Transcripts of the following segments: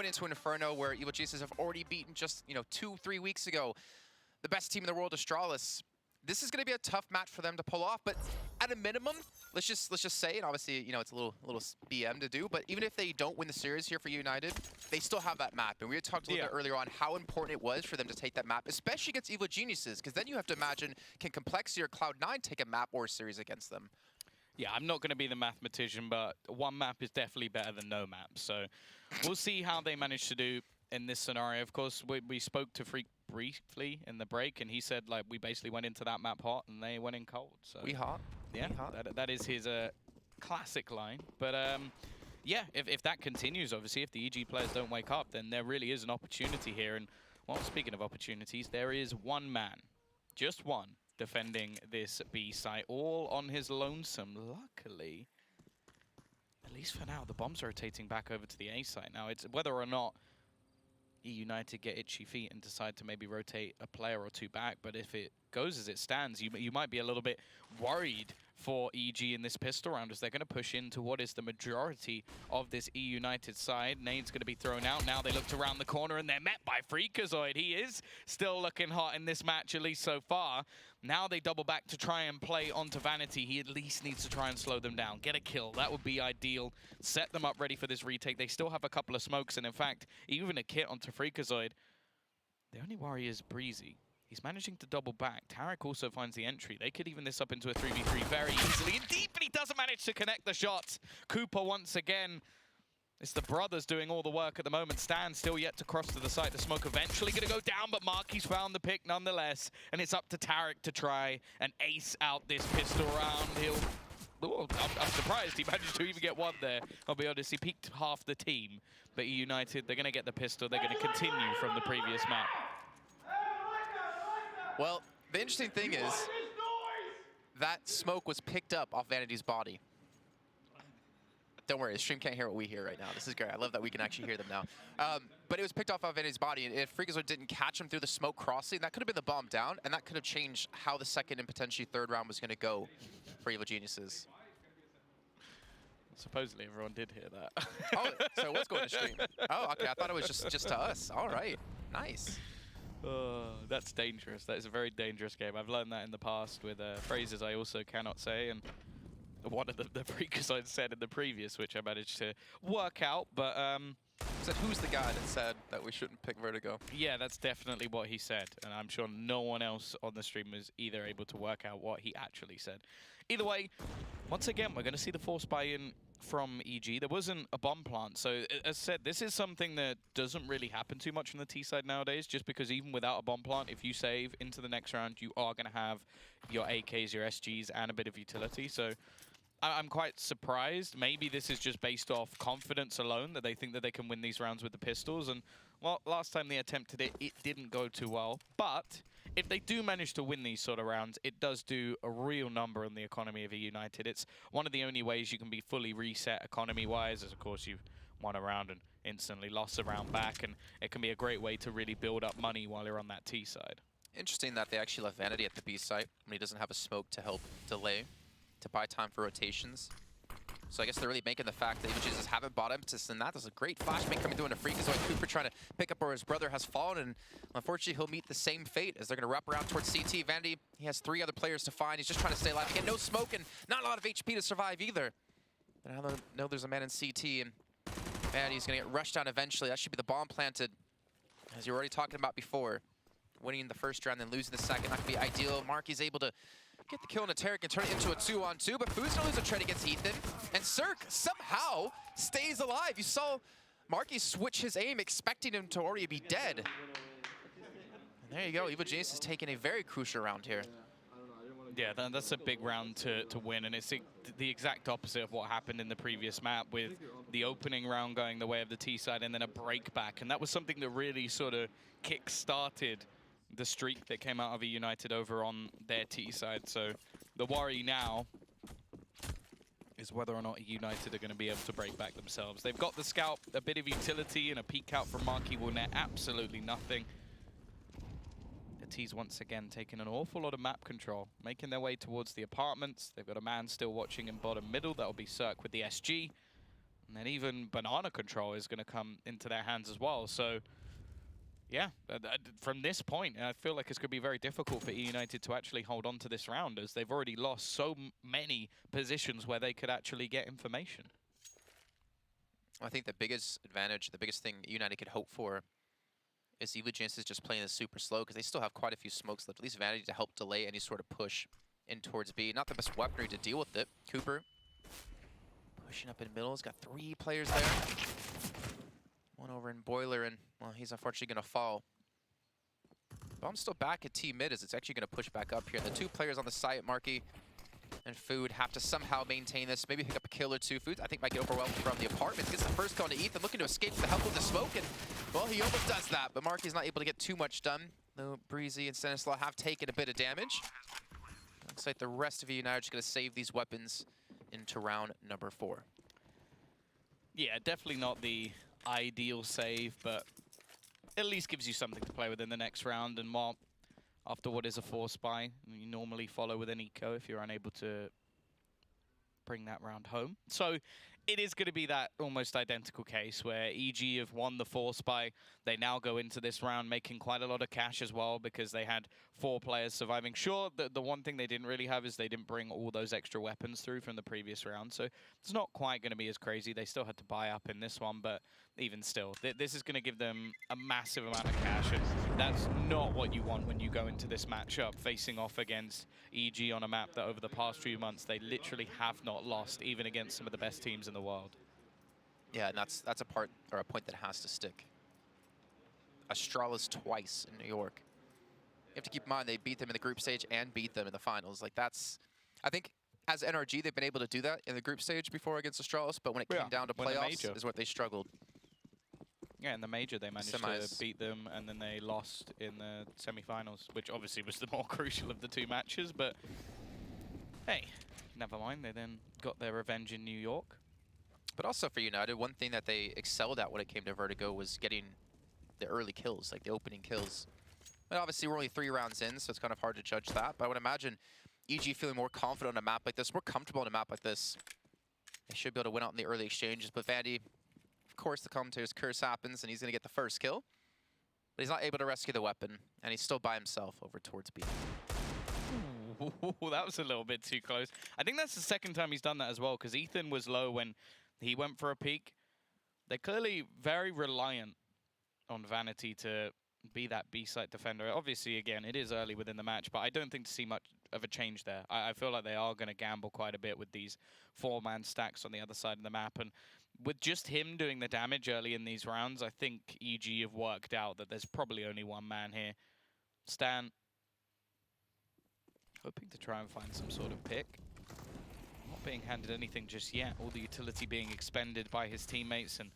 into Inferno, where Evil Jesus have already beaten just 2-3 weeks ago the best team in the world, Astralis. This is going to be a tough match for them to pull off, but at a minimum, let's just say, and obviously it's a little BM to do, but even if they don't win the series here for United, they still have that map. And we had talked a little bit earlier on how important it was for them to take that map, especially against Evil Geniuses, because then you have to imagine, can Complexity or Cloud9 take a map or a series against them? Yeah, I'm not going to be the mathematician, but one map is definitely better than no map. So we'll see how they manage to do in this scenario. Of course, we spoke to Freak briefly in the break, and he said, like, we basically went into that map hot, and they went in cold. So we hot. Yeah, we hot. That is his classic line. But yeah, if that continues, obviously, if the EG players don't wake up, then there really is an opportunity here. And, well, speaking of opportunities, there is one man, just one, defending this B site, all on his lonesome. Luckily, at least for now, the bomb's rotating back over to the A site. Now, it's whether or not eUnited get itchy feet and decide to maybe rotate a player or two back, but if it goes as it stands, you might be a little bit worried for EG in this pistol round, as they're going to push into what is the majority of this eUnited side. Nade's going to be thrown out. Now they looked around the corner and they're met by Freakazoid. He is still looking hot in this match, at least so far. Now they double back to try and play onto Vanity. He at least needs to try and slow them down. Get a kill. That would be ideal. Set them up ready for this retake. They still have a couple of smokes, and in fact, even a kit onto Freakazoid. The only worry is Breezy. He's managing to double back. Tarek also finds the entry. They could even this up into a 3v3 very easily. And deep, but he doesn't manage to connect the shots. Cooper once again. It's the brothers doing all the work at the moment. Stan still yet to cross to the site. The smoke eventually going to go down, but Marky's found the pick nonetheless. And it's up to Tarek to try and ace out this pistol round. I'm surprised he managed to even get one there. I'll be honest, he peaked half the team. But eUnited, they're going to get the pistol. They're going to continue from the previous map. Well, the interesting thing is that smoke was picked up off Vanity's body. Don't worry, the stream can't hear what we hear right now. This is great. I love that we can actually hear them now. But it was picked off Vanity's body, and if Freakazoid didn't catch him through the smoke crossing, that could have been the bomb down, and that could have changed how the second and potentially third round was going to go for Evil Geniuses. Supposedly everyone did hear that. Oh, so it was going to stream. Oh, okay. I thought it was just to us. All right. Nice. That's dangerous. That is a very dangerous game. I've learned that in the past with phrases I also cannot say, and one of the Freakazoid said in the previous, which I managed to work out, but said, who's the guy that said that we shouldn't pick Vertigo? Yeah, that's definitely what he said, and I'm sure no one else on the stream was either able to work out what he actually said. Either way, once again, we're going to see the force buy-in from EG. There wasn't a bomb plant, so as said, this is something that doesn't really happen too much on the T side nowadays, just because even without a bomb plant, if you save into the next round, you are going to have your AKs, your SGs, and a bit of utility. So I'm quite surprised. Maybe this is just based off confidence alone, that they think that they can win these rounds with the pistols. And, well, last time they attempted it, it didn't go too well. But if they do manage to win these sort of rounds, it does do a real number on the economy of eUnited. It's one of the only ways you can be fully reset economy-wise, as, of course, you've won a round and instantly lost a round back. And it can be a great way to really build up money while you're on that T side. Interesting that they actually left Vanity at the B site when he doesn't have a smoke to help delay, to buy time for rotations. So I guess they're really making the fact that Evil Jesus haven't bought impetus in that. There's a great flashbang coming through into Freakazoid. Cooper trying to pick up where his brother has fallen, and unfortunately he'll meet the same fate as they're going to wrap around towards CT. Vanity, he has 3 other players to find. He's just trying to stay alive. Again, no smoke and not a lot of HP to survive either. But I know there's a man in CT, and Vanity's going to get rushed down eventually. That should be the bomb planted, as you were already talking about before. Winning the first round, then losing the second, that could be ideal. Marky's able to get the kill on a Tarek and turn it into a 2-on-2, but Food's gonna lose a trade against Ethan, and Cirque somehow stays alive. You saw Marky switch his aim, expecting him to already be dead. And there you go, Evil Genius is taking a very crucial round here. Yeah, that's a big round to win, and it's the exact opposite of what happened in the previous map, with the opening round going the way of the T side and then a break back, and that was something that really sort of kick-started the streak that came out of eUnited over on their T side. So the worry now is whether or not eUnited are going to be able to break back themselves. They've got the scout, a bit of utility, and a peek out from Marky will net absolutely nothing. The T's once again taking an awful lot of map control, making their way towards the apartments. They've got a man still watching in bottom middle. That'll be Cirque with the SG. And then even banana control is going to come into their hands as well. So, yeah, from this point, I feel like it's going to be very difficult for eUnited to actually hold on to this round, as they've already lost so many positions where they could actually get information. I think the biggest advantage, the biggest thing United could hope for is eUnited is just playing this super slow, because they still have quite a few smokes left, at least Vanity to help delay any sort of push in towards B. Not the best weaponry to deal with it. Cooper pushing up in middle. He's got 3 players there. One over in Boiler, and, well, he's unfortunately going to fall. Bomb's still back at T mid, as it's actually going to push back up here. The 2 players on the site, Marky and Food, have to somehow maintain this. Maybe pick up a kill or 2. Food, I think, might get overwhelmed from the apartments. Gets the first kill to Ethan, looking to escape with the help of the smoke, and, well, he almost does that, but Marky's not able to get too much done. Though Breezy and Stanislaw have taken a bit of damage. Looks like the rest of eUnited are just going to save these weapons into round number 4. Yeah, definitely not the ideal save, but at least gives you something to play with in the next round. And while after what is a force buy, you normally follow with an eco if you're unable to bring that round home. So it is going to be that almost identical case where EG have won the force buy. They now go into this round making quite a lot of cash as well, because they had 4 players surviving. Sure, the one thing they didn't really have is they didn't bring all those extra weapons through from the previous round, so it's not quite going to be as crazy. They still had to buy up in this one, but even still, this is going to give them a massive amount of cash, and that's not what you want when you go into this matchup facing off against EG on a map that over the past few months they literally have not lost, even against some of the best teams in the world. Yeah, and that's a part, or a point that has to stick. Astralis twice in New York. You have to keep in mind they beat them in the group stage and beat them in the finals. Like, that's, I think as NRG they've been able to do that in the group stage before against Astralis, but when it came down to playoffs is what they struggled. Yeah, in the major they managed Semis. to beat them, and then they lost in the semi-finals, which obviously was the more crucial of the 2 matches, but hey, never mind. They then got their revenge in New York. But also for United, one thing that they excelled at when it came to Vertigo was getting the early kills, like the opening kills. And obviously we're only 3 rounds in, so it's kind of hard to judge that, but I would imagine EG feeling more confident on a map like this, more comfortable on a map like this. They should be able to win out in the early exchanges, but Vandy, of course, the commentator's curse happens, and he's going to get the first kill. But he's not able to rescue the weapon, and he's still by himself over towards B. Ooh, that was a little bit too close. I think that's the second time he's done that as well, because Ethan was low when he went for a peek. They're clearly very reliant on Vanity to be that B-site defender. Obviously, again, it is early within the match, but I don't think to see much of a change there. I feel like they are going to gamble quite a bit with these 4-man stacks on the other side of the map, and with just him doing the damage early in these rounds, I think EG have worked out that there's probably only one man here. Stan, hoping to try and find some sort of pick. Not being handed anything just yet. All the utility being expended by his teammates, and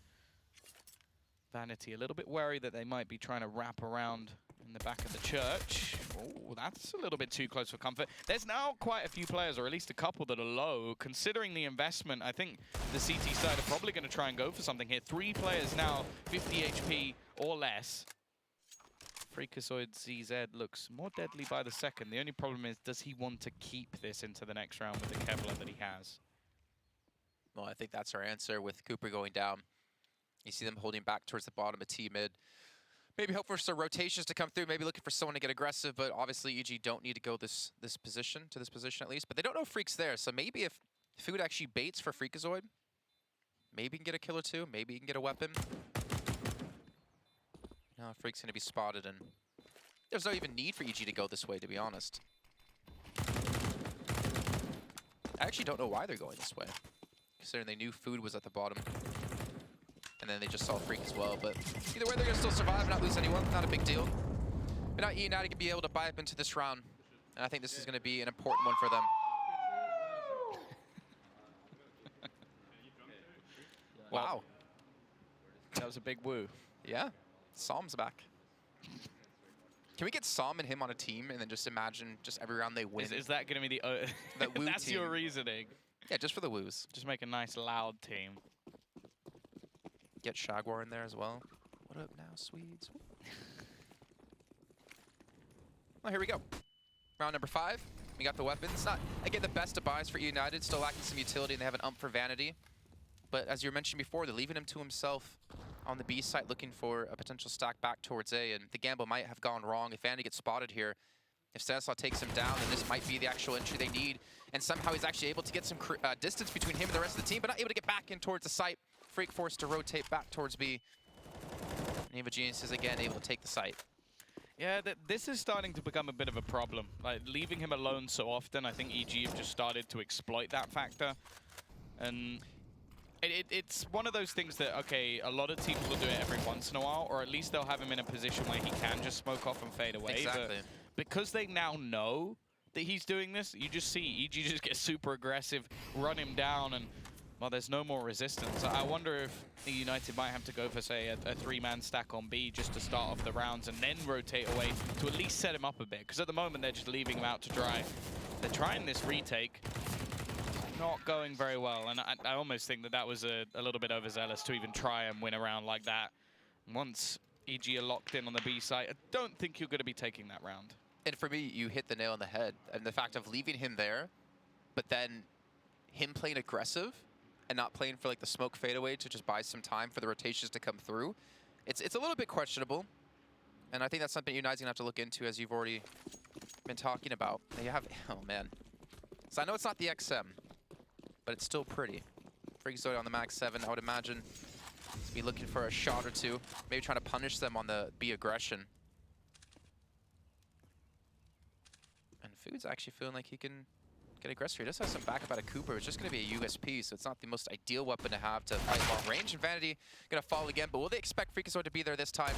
Vanity a little bit worried that they might be trying to wrap around in the back of the church. Oh, that's a little bit too close for comfort. There's now quite a few players, or at least a couple, that are low. Considering the investment, I think the CT side are probably going to try and go for something here. 3 players now, 50 HP or less. Freakazoid ZZ looks more deadly by the second. The only problem is, does he want to keep this into the next round with the Kevlar that he has? Well, I think that's our answer with Cooper going down. You see them holding back towards the bottom of T mid. Maybe hope for some rotations to come through, maybe looking for someone to get aggressive, but obviously EG don't need to go to this position at least. But they don't know Freak's there, so maybe if Food actually baits for Freakazoid, maybe he can get a kill or 2, maybe he can get a weapon. No, Freak's gonna be spotted, and there's no even need for EG to go this way, to be honest. I actually don't know why they're going this way, considering they knew Food was at the bottom. And then they just saw Freak as well, but either way, they're gonna still survive and not lose anyone. Not a big deal. But now eUnited can be able to buy up into this round, and I think this is gonna be an important one for them. Wow. That was a big woo. Yeah, Psalm's back. Can we get Psalm and him on a team and then just imagine just every round they win? Is that going to be the... that woo That's team. your reasoning. Yeah, just for the woos. Just make a nice loud team. Get Shagwar in there as well. What up now, Swedes? Well, here we go. Round number 5. We got the weapons. Not, again, the best of buys for eUnited. Still lacking some utility, and they have an ump for Vanity. But as you mentioned before, they're leaving him to himself on the B site, looking for a potential stack back towards A, and the gamble might have gone wrong. If Vanity gets spotted here, if Stanislav takes him down, then this might be the actual entry they need. And somehow he's actually able to get some distance between him and the rest of the team, but not able to get back in towards the site. Freak forced to rotate back towards B. And eVoGenius is again able to take the site. Yeah, this is starting to become a bit of a problem. Like, leaving him alone so often, I think EG have just started to exploit that factor. And it's one of those things that, okay, a lot of teams will do it every once in a while, or at least they'll have him in a position where he can just smoke off and fade away. Exactly. But because they now know that he's doing this, you just see EG just get super aggressive, run him down, and, well, there's no more resistance. I wonder if eUnited might have to go for, say, a three-man stack on B just to start off the rounds and then rotate away to at least set him up a bit. Because at the moment, they're just leaving him out to dry. They're trying this retake. Not going very well, and I almost think that was a little bit overzealous to even try and win a round like that. Once EG are locked in on the B site, I don't think you're going to be taking that round. And for me, you hit the nail on the head. And the fact of leaving him there, but then him playing aggressive and not playing for like the smoke fadeaway to just buy some time for the rotations to come through. It's a little bit questionable. And I think that's something United's going to have to look into, as you've already been talking about. They have, oh man. So I know it's not the XM, but it's still pretty. Freakazoid on the Mag 7, I would imagine. He's be looking for a shot or two. Maybe trying to punish them on the B aggression. And Food's actually feeling like he can get aggressive. He does have some backup out of Cooper. It's just going to be a USP, so it's not the most ideal weapon to have to fight long range. And Vanity going to fall again, but will they expect Freakazoid to be there this time?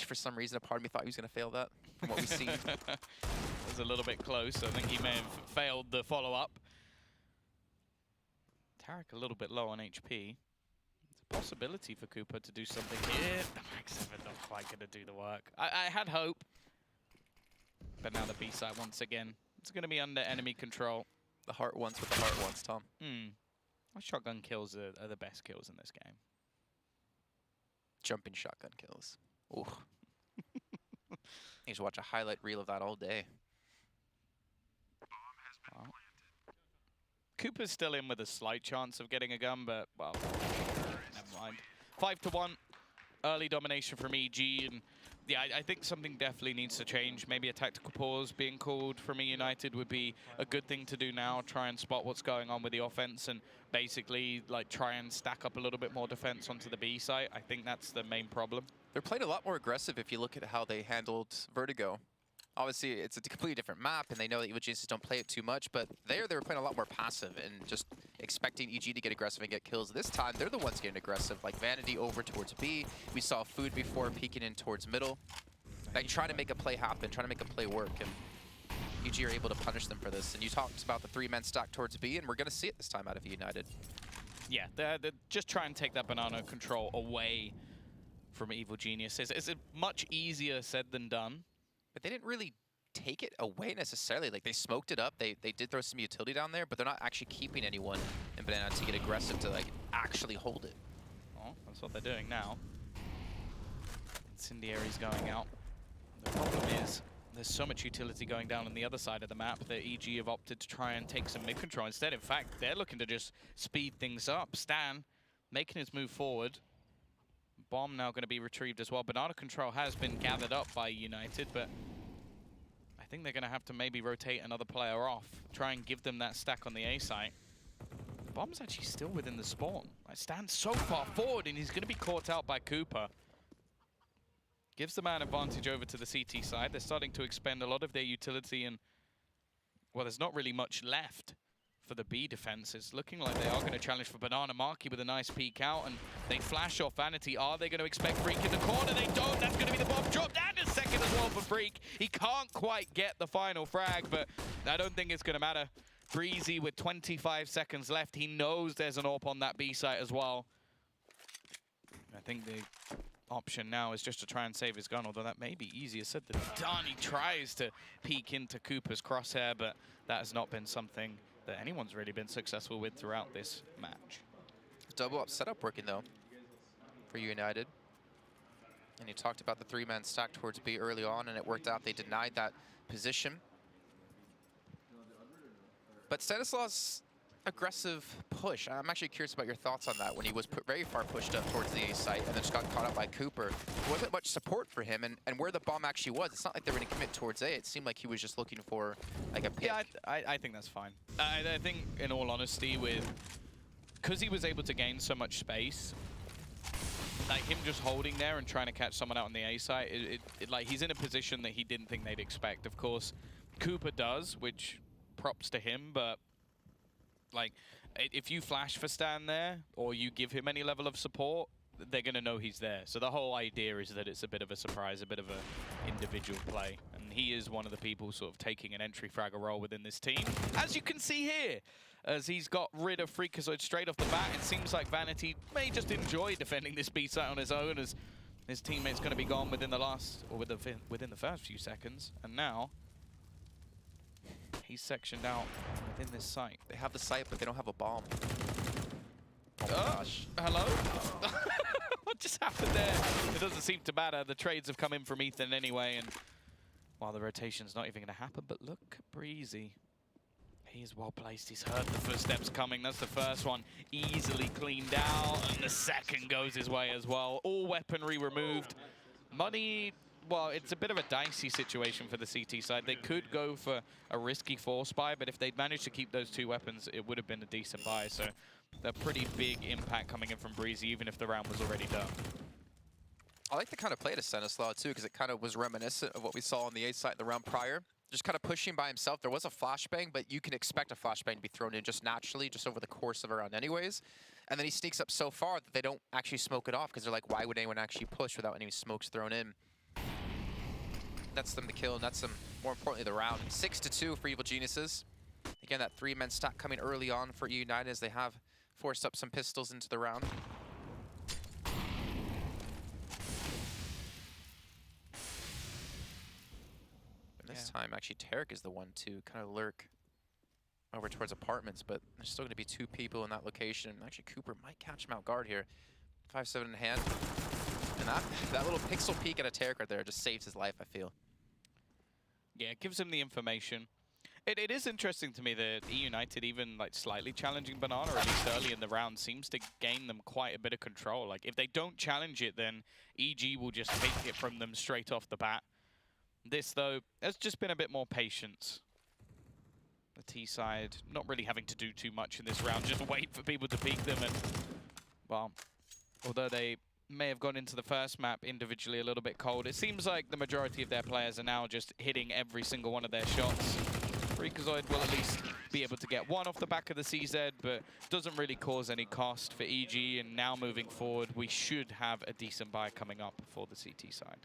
For some reason, a part of me thought he was going to fail that from what we've seen. It was a little bit close. I think he may have failed the follow-up. Tarek a little bit low on HP. It's a possibility for Cooper to do something here. The Max 7 not quite going to do the work. I had hope. But now the B side once again. It's going to be under enemy control. The heart ones with the heart ones, Tom. My shotgun kills are the best kills in this game. Jumping shotgun kills. Ooh. You should watch a highlight reel of that all day. Well, Cooper's still in with a slight chance of getting a gun, but, well, never mind. 5-1, early domination from EG, and yeah, I think something definitely needs to change. Maybe a tactical pause being called from eUnited would be a good thing to do now. Try and spot what's going on with the offense and basically like try and stack up a little bit more defense onto the B site. I think that's the main problem. They're playing a lot more aggressive if you look at how they handled Vertigo. Obviously, it's a completely different map, and they know that eVoGenius don't play it too much, but they were playing a lot more passive and just expecting EG to get aggressive and get kills. This time, they're the ones getting aggressive, like Vanity over towards B. We saw Food before peeking in towards middle. Like, trying to make a play happen, trying to make a play work, and EG are able to punish them for this. And you talked about the three-man stack towards B, and we're going to see it this time out of United. Yeah, they're just try and take that banana control away from eVoGenius. It's much easier said than done. But they didn't really take it away necessarily. Like, they smoked it up. They did throw some utility down there, but they're not actually keeping anyone in Banana to get aggressive to, like, actually hold it. Oh, that's what they're doing now. Incendiary's going out. The problem is there's so much utility going down on the other side of the map that EG have opted to try and take some mid control instead. In fact, they're looking to just speed things up. Stan making his move forward. Bomb now going to be retrieved as well. Banana control has been gathered up by United, but I think they're going to have to maybe rotate another player off. Try and give them that stack on the A site. Bomb's actually still within the spawn. Like, Stan's so far forward and he's going to be caught out by Cooper. Gives the man advantage over to the CT side. They're starting to expend a lot of their utility and, well, there's not really much left for the B defense. It's looking like they are going to challenge for Banana. Marky with a nice peek out, and they flash off Vanity. Are they going to expect Freak in the corner? They don't. That's going to be the bomb dropped, and a second as well for Freak. He can't quite get the final frag, but I don't think it's going to matter. Breezy with 25 seconds left. He knows there's an AWP on that B site as well. I think the option now is just to try and save his gun, although that may be easier said than done. He tries to peek into Cooper's crosshair, but that has not been something that anyone's really been successful with throughout this match. Double up setup working, though, for United. And you talked about the three-man stack towards B early on, and it worked out. They denied that position. But Stanislav's aggressive push. I'm actually curious about your thoughts on that when he was very far pushed up towards the A site and then just got caught up by Cooper. There wasn't much support for him, and where the bomb actually was, it's not like they were going to commit towards A. It seemed like he was just looking for like a pick. Yeah, I think that's fine. I think, in all honesty, because he was able to gain so much space, like him just holding there and trying to catch someone out on the A site, like he's in a position that he didn't think they'd expect. Of course, Cooper does, which props to him, but like, if you flash for Stan there, or you give him any level of support, they're going to know he's there. So the whole idea is that it's a bit of a surprise, a bit of an individual play. And he is one of the people sort of taking an entry fragger role within this team. As you can see here, as he's got rid of Freakazoid straight off the bat, it seems like Vanity may just enjoy defending this B site on his own, as his teammate's going to be gone within the last, or within the first few seconds. And now he's sectioned out within this site. They have the site, but they don't have a bomb. Oh my gosh. Hello? What just happened there? It doesn't seem to matter. The trades have come in from Ethan anyway, and while the rotation's not even going to happen, but look at Breezy. He is well placed. He's heard the footsteps coming. That's the first one easily cleaned out, and the second goes his way as well. All weaponry removed. Money, well, it's a bit of a dicey situation for the CT side. They could go for a risky force buy, but if they'd managed to keep those two weapons, it would have been a decent buy. So a pretty big impact coming in from Breezy, even if the round was already done. I like the kind of play to Stanislaw too, because it kind of was reminiscent of what we saw on the A site the round prior. Just kind of pushing by himself. There was a flashbang, but you can expect a flashbang to be thrown in just naturally, just over the course of a round anyways. And then he sneaks up so far that they don't actually smoke it off, because they're like, why would anyone actually push without any smokes thrown in? That's them the kill, and that's them, more importantly, the round. 6-2 for Evil Geniuses. Again, that 3-man stack coming early on for eUnited as they have forced up some pistols into the round. This time, actually, Tarek is the one to kind of lurk over towards apartments, but there's still going to be two people in that location. Actually, Cooper might catch him out guard here. 5-7 in hand. And that little pixel peek at a Tarek right there just saves his life, I feel. Yeah, it gives him the information. It is interesting to me that eUnited, even like slightly challenging Banana, or at least early in the round, seems to gain them quite a bit of control. Like, if they don't challenge it, then EG will just take it from them straight off the bat. This, though, has just been a bit more patience. The T side not really having to do too much in this round, just wait for people to peek them. And, well, although they may have gone into the first map individually a little bit cold, it seems like the majority of their players are now just hitting every single one of their shots. Freakazoid will at least be able to get one off the back of the CZ, but doesn't really cause any cost for EG. And now moving forward, we should have a decent buy coming up for the CT side.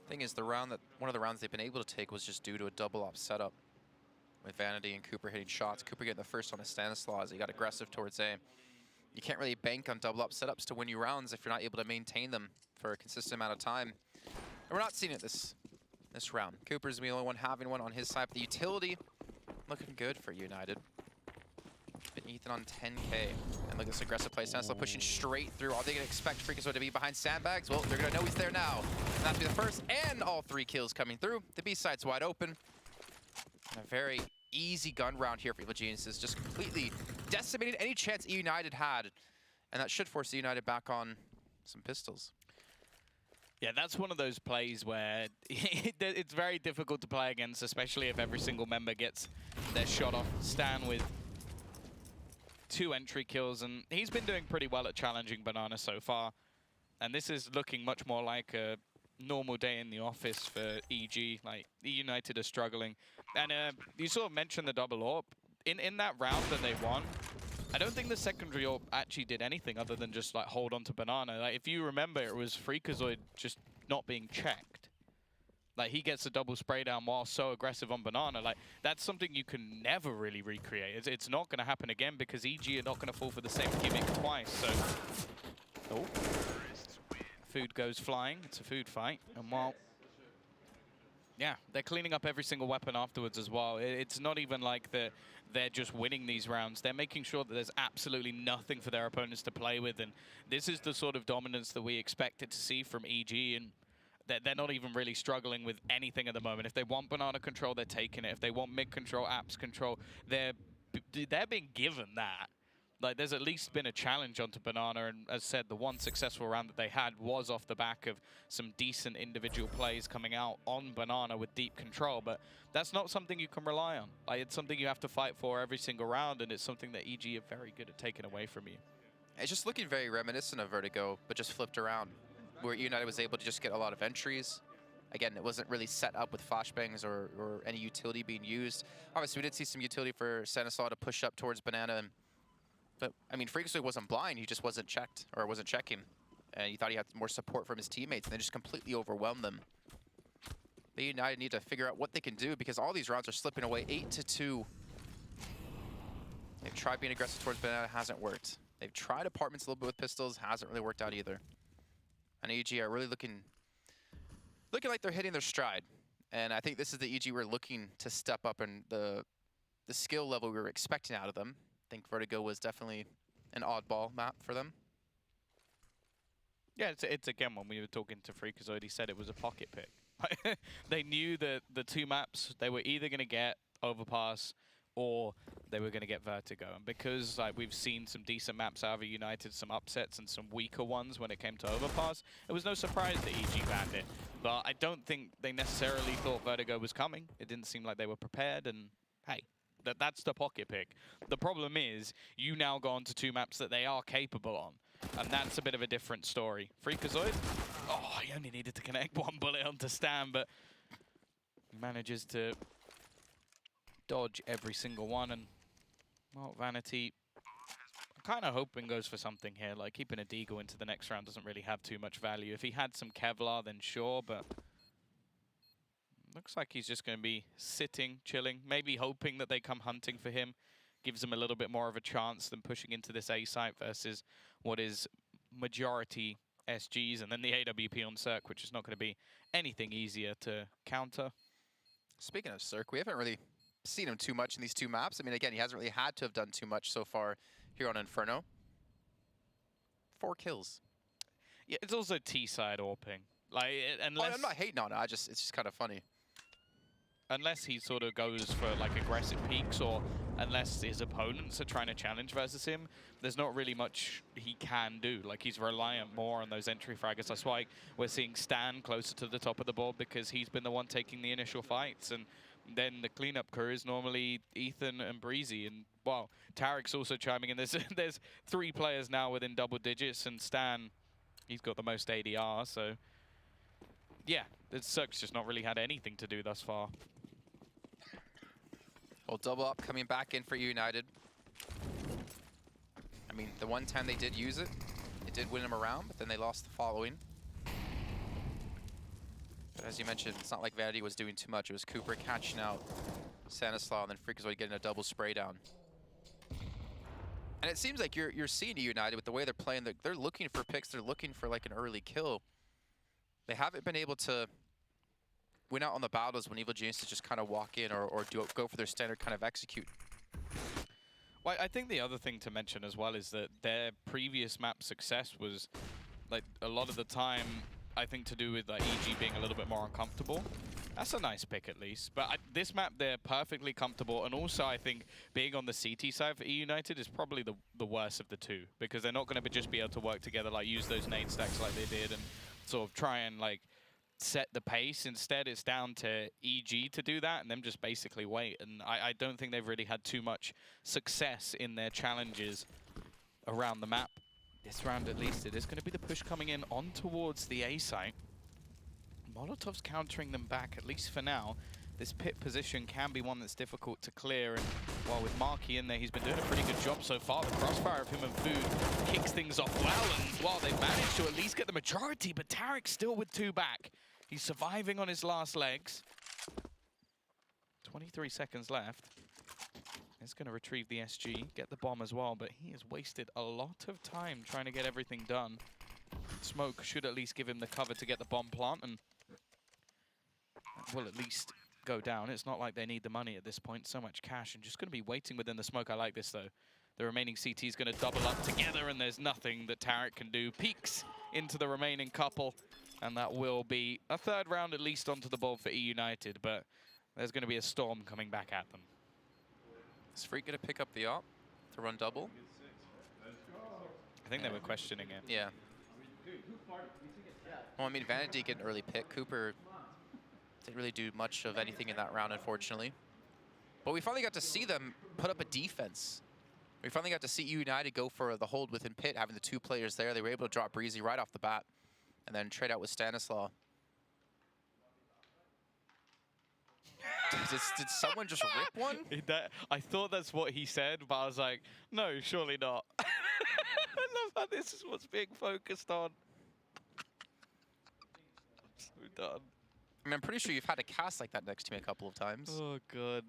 Thing is, one of the rounds they've been able to take was just due to a double op setup with Vanity and Cooper hitting shots. Cooper getting the first on a Stanislaw as he got aggressive towards A. You can't really bank on double op setups to win you rounds if you're not able to maintain them for a consistent amount of time. And we're not seeing it this round. Cooper's the only one having one on his side. But the utility looking good for United. And Ethan on 10K. And look at this aggressive play. Stanislaw pushing straight through. Are they going to expect Freakazoid to be behind sandbags? Well, they're going to know he's there now. And that's be the first and all 3 kills coming through. The B side's wide open. And a very easy gun round here for Evil Geniuses. Just completely decimated any chance eUnited had. And that should force eUnited back on some pistols. Yeah, that's one of those plays where it's very difficult to play against, especially if every single member gets their shot off. Stan with 2 entry kills, and he's been doing pretty well at challenging Banana so far. And this is looking much more like a normal day in the office for EG. Like, eUnited are struggling. And you sort of mentioned the double AWP. In that round that they won, I don't think the secondary AWP actually did anything other than just like hold on to Banana. Like, if you remember, it was Freakazoid just not being checked. Like, he gets a double spray down while so aggressive on Banana. Like, that's something you can never really recreate. It's not going to happen again because EG are not going to fall for the same gimmick twice. So, oh, food goes flying. It's a food fight. And while, yeah, they're cleaning up every single weapon afterwards as well. It's not even like they're just winning these rounds. They're making sure that there's absolutely nothing for their opponents to play with. And this is the sort of dominance that we expected to see from EG. And they're not even really struggling with anything at the moment. If they want banana control, they're taking it. If they want mid control, apps control, they're being given that. Like, there's at least been a challenge onto banana, and as said, the one successful round that they had was off the back of some decent individual plays coming out on banana with deep control, but that's not something you can rely on. Like, it's something you have to fight for every single round, and it's something that EG are very good at taking away from you. It's just looking very reminiscent of Vertigo, but just flipped around, where eUnited was able to just get a lot of entries. Again, it wasn't really set up with flashbangs or any utility being used. Obviously, we did see some utility for Stanislaw to push up towards banana. But, I mean, Freakazoid wasn't blind, he just wasn't checked, or wasn't checking. And he thought he had more support from his teammates, and they just completely overwhelmed them. The United need to figure out what they can do, because all these rounds are slipping away 8-2. They've tried being aggressive towards banana, hasn't worked. They've tried apartments a little bit with pistols, hasn't really worked out either. And EG are really looking like they're hitting their stride. And I think this is the EG we're looking to step up in the skill level we were expecting out of them. I think Vertigo was definitely an oddball map for them. Yeah, it's again, when we were talking to Freakazoid, he said it was a pocket pick. They knew that the two maps, they were either going to get Overpass or they were going to get Vertigo. And because like we've seen some decent maps out of eUnited, some upsets and some weaker ones when it came to Overpass, it was no surprise that EG banned it. But I don't think they necessarily thought Vertigo was coming. It didn't seem like they were prepared, and hey, that's the pocket pick. The problem is, you now go on to two maps that they are capable on, and that's a bit of a different story. Freakazoid, oh, he only needed to connect one bullet onto Stan, but manages to dodge every single one, and, well, Vanity, I'm kind of hoping goes for something here. Like, keeping a Deagle into the next round doesn't really have too much value. If he had some Kevlar, then sure, but looks like he's just going to be sitting, chilling, maybe hoping that they come hunting for him. Gives him a little bit more of a chance than pushing into this A site versus what is majority SGs, and then the AWP on Cirque, which is not going to be anything easier to counter. Speaking of Cirque, we haven't really seen him too much in these two maps. I mean, again, he hasn't really had to have done too much so far here on Inferno. 4 kills. Yeah, it's also T-side AWPing. Like, unless I'm not hating on it. It's just kind of funny. Unless he sort of goes for like aggressive peaks, or unless his opponents are trying to challenge versus him, there's not really much he can do. Like, he's reliant more on those entry fraggers. That's why we're seeing Stan closer to the top of the board, because he's been the one taking the initial fights. And then the cleanup crew is normally Ethan and Breezy. And, well, Tarek's also chiming in. There's 3 players now within double digits, and Stan, he's got the most ADR, so yeah, Cirque's just not really had anything to do thus far. Well, double up coming back in for eUnited. I mean, the one time they did use it, it did win them around, but then they lost the following. But as you mentioned, it's not like Vanity was doing too much. It was Cooper catching out Stanislaw, and then Freakazoid getting a double spray down. And it seems like you're seeing eUnited with the way they're playing. They're looking for picks. They're looking for like an early kill. They haven't been able to win out on the battles when Evil Geniuses just kind of walk in or go for their standard kind of execute. Well, I think the other thing to mention as well is that their previous map success was, like, a lot of the time, I think, to do with like EG being a little bit more uncomfortable. That's a nice pick, at least. But this map, they're perfectly comfortable. And also, I think, being on the CT side for eUnited is probably the worst of the two, because they're not going to just be able to work together, like use those nade stacks like they did and sort of try and, like, set the pace. Instead, it's down to EG to do that, and them just basically wait. And I don't think they've really had too much success in their challenges around the map. This round, at least, it is going to be the push coming in on towards the A site. Molotov's countering them back, at least for now. This pit position can be one that's difficult to clear, and while with Marky in there, he's been doing a pretty good job so far. The crossfire of him and Food kicks things off well, and while they've managed to at least get the majority, but Tarek's still with 2 back. He's surviving on his last legs. 23 seconds left. He's going to retrieve the SG, get the bomb as well, but he has wasted a lot of time trying to get everything done. Smoke should at least give him the cover to get the bomb plant, and will at least go down. It's not like they need the money at this point. So much cash, and just going to be waiting within the smoke. I like this, though. The remaining CT is going to double up together, and there's nothing that Tarek can do. Peeks into the remaining couple. And that will be a third round at least onto the board for eUnited, but there's going to be a storm coming back at them. Is Freak going to pick up the op to run double? I think they were questioning it. Yeah. Well, I mean, Vanity get an early pick. Cooper didn't really do much of anything in that round, unfortunately. But we finally got to see them put up a defense. We finally got to see eUnited go for the hold within pit, having the 2 players there. They were able to drop Breezy right off the bat and then trade out with Stanislaw. Did someone just rip one? I thought that's what he said, but I was like, no, surely not. I love how this is what's being focused on. So done. I mean, I'm pretty sure you've had to cast like that next to me a couple of times. Oh, God.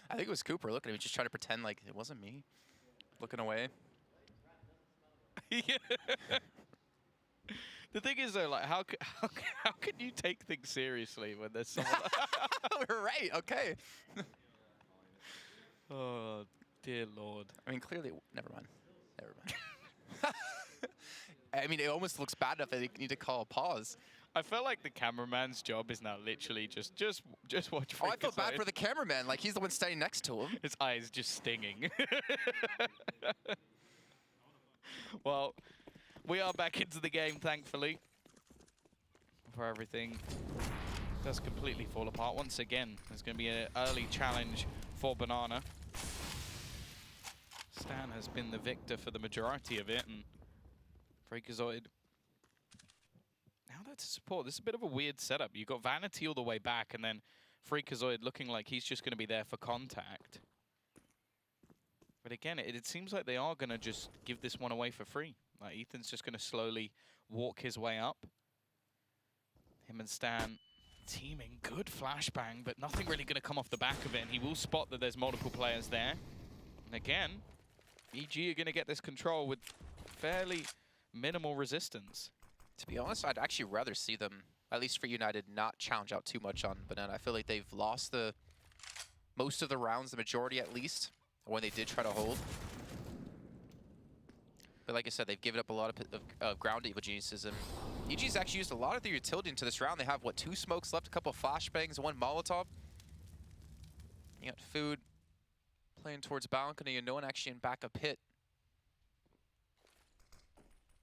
I think it was Cooper looking at me, just trying to pretend like it wasn't me. Looking away. Yeah. The thing is, though, like, how can you take things seriously when there's someone... We're right, okay. Oh, dear Lord. I mean, clearly, never mind. Never mind. I mean, it almost looks bad enough that they need to call a pause. I felt like the cameraman's job is now literally just watch. Oh, I feel bad for the cameraman. Like, he's the one standing next to him. His eyes just stinging. Well, we are back into the game, thankfully. For everything does completely fall apart. Once again, there's going to be an early challenge for Banana. Stan has been the victor for the majority of it, and Freakazoid now there to support. This is a bit of a weird setup. You've got Vanity all the way back, and then Freakazoid looking like he's just going to be there for contact. But again, it seems like they are going to just give this one away for free. Like, Ethan's just going to slowly walk his way up. Him and Stan teaming. Good flashbang, but nothing really going to come off the back of it. And he will spot that there's multiple players there. And again, EG are going to get this control with fairly minimal resistance. To be honest, I'd actually rather see them, at least for United, not challenge out too much on Banana. I feel like they've lost most of the rounds, the majority at least, when they did try to hold. But like I said, they've given up a lot of ground to Evil Geniuses, and EG's actually used a lot of their utility into this round. They have, what, 2 smokes left, a couple of flashbangs, 1 Molotov. You got Food playing towards balcony, and no one actually in backup hit.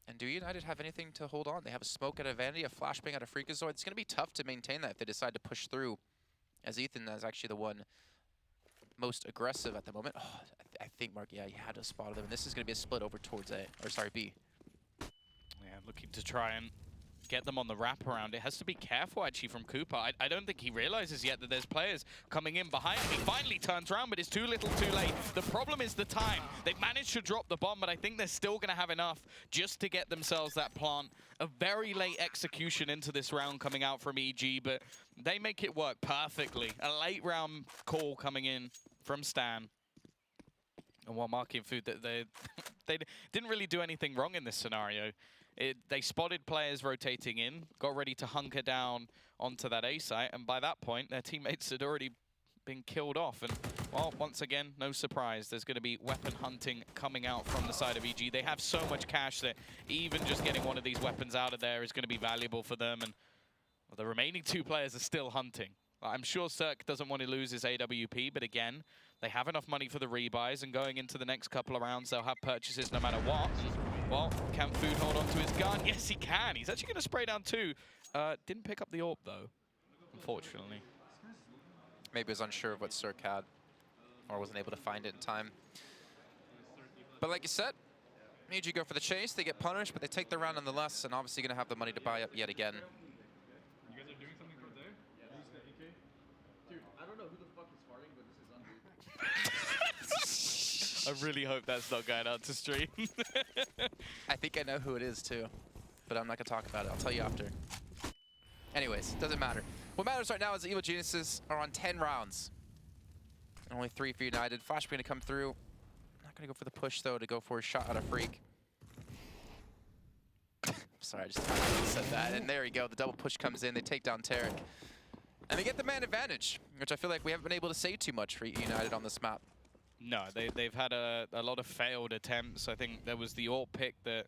And do United have anything to hold on? They have a smoke out of Vanity, a flashbang out of Freakazoid. It's going to be tough to maintain that if they decide to push through, as Ethan is actually the one most aggressive at the moment. Oh, I think, Mark, yeah, you had to spot them. And this is going to be a split over towards A, or sorry, B. Yeah, looking to try and get them on the wraparound. It has to be careful, actually, from Cooper. I don't think he realizes yet that there's players coming in behind him. He finally turns around, but it's too little too late. The problem is the time. They've managed to drop the bomb, but I think they're still going to have enough just to get themselves that plant. A very late execution into this round coming out from EG, but they make it work perfectly. A late round call coming in from Stan. And while marking Food, that they didn't really do anything wrong in this scenario. They spotted players rotating in, got ready to hunker down onto that A site, and by that point, their teammates had already been killed off. And, well, once again, no surprise. There's going to be weapon hunting coming out from the side of EG. They have so much cash that even just getting one of these weapons out of there is going to be valuable for them. And well, the remaining 2 players are still hunting. I'm sure Cirque doesn't want to lose his AWP, but again, they have enough money for the rebuys, and going into the next couple of rounds, they'll have purchases no matter what. Well, can Food hold on to his gun? Yes, he can. He's actually going to spray down 2. Didn't pick up the AWP, though, unfortunately. Maybe was unsure of what Cirque had, or wasn't able to find it in time. But like you said, EG go for the chase. They get punished, but they take the round nonetheless, and obviously going to have the money to buy up yet again. You guys are doing something for there? Use the AK? Dude, I don't know who the fuck is farting, but this is unreal. I really hope that's not going out to stream. I think I know who it is, too. But I'm not going to talk about it. I'll tell you after. Anyways, doesn't matter. What matters right now is the Evil Geniuses are on 10 rounds. And only 3 for United. Flash going to come through. Not going to go for the push, though, to go for a shot at a Freak. Sorry, I just said that. And there you go. The double push comes in. They take down Tarek. And they get the man advantage, which I feel like we haven't been able to say too much for United on this map. No, they've had a lot of failed attempts. I think there was the AWP pick that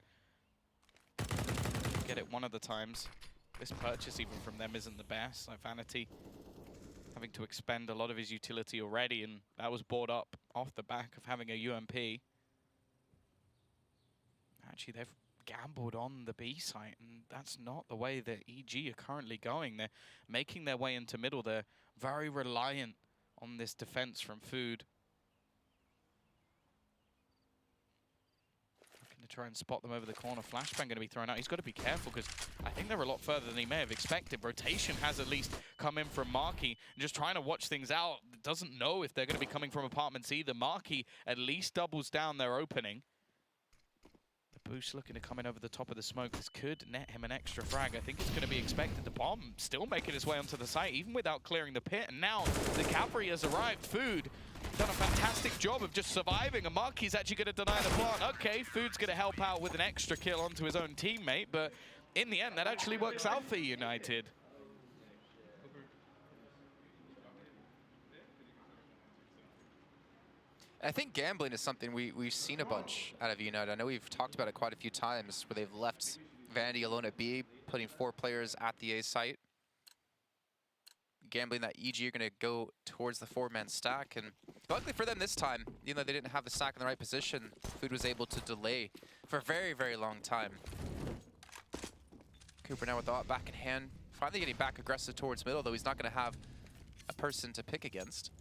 get it one of the times. This purchase even from them isn't the best. Like Vanity having to expend a lot of his utility already, and that was bought up off the back of having a UMP. Actually, they've gambled on the B site, and that's not the way that EG are currently going. They're making their way into middle. They're very reliant on this defense from Food. Looking to try and spot them over the corner. Flashbang going to be thrown out. He's got to be careful because I think they're a lot further than he may have expected. Rotation has at least come in from Marky, and just trying to watch things out. Doesn't know if they're going to be coming from apartments either. Marky at least doubles down their opening. Boost looking to come in over the top of the smoke. This could net him an extra frag. I think it's going to be expected. The bomb still making its way onto the site, even without clearing the pit. And now the cavalry has arrived. Food done a fantastic job of just surviving. And Marky's actually going to deny the plant. Okay, Food's going to help out with an extra kill onto his own teammate. But in the end, that actually works out for United. I think gambling is something we've seen a bunch out of United. I know we've talked about it quite a few times where they've left Vanity alone at B, putting 4 players at the A site. Gambling that EG are going to go towards the 4-man stack. And luckily for them this time, even though they didn't have the stack in the right position, Food was able to delay for a very, very long time. Cooper now with the back in hand. Finally getting back aggressive towards middle, though he's not going to have a person to pick against.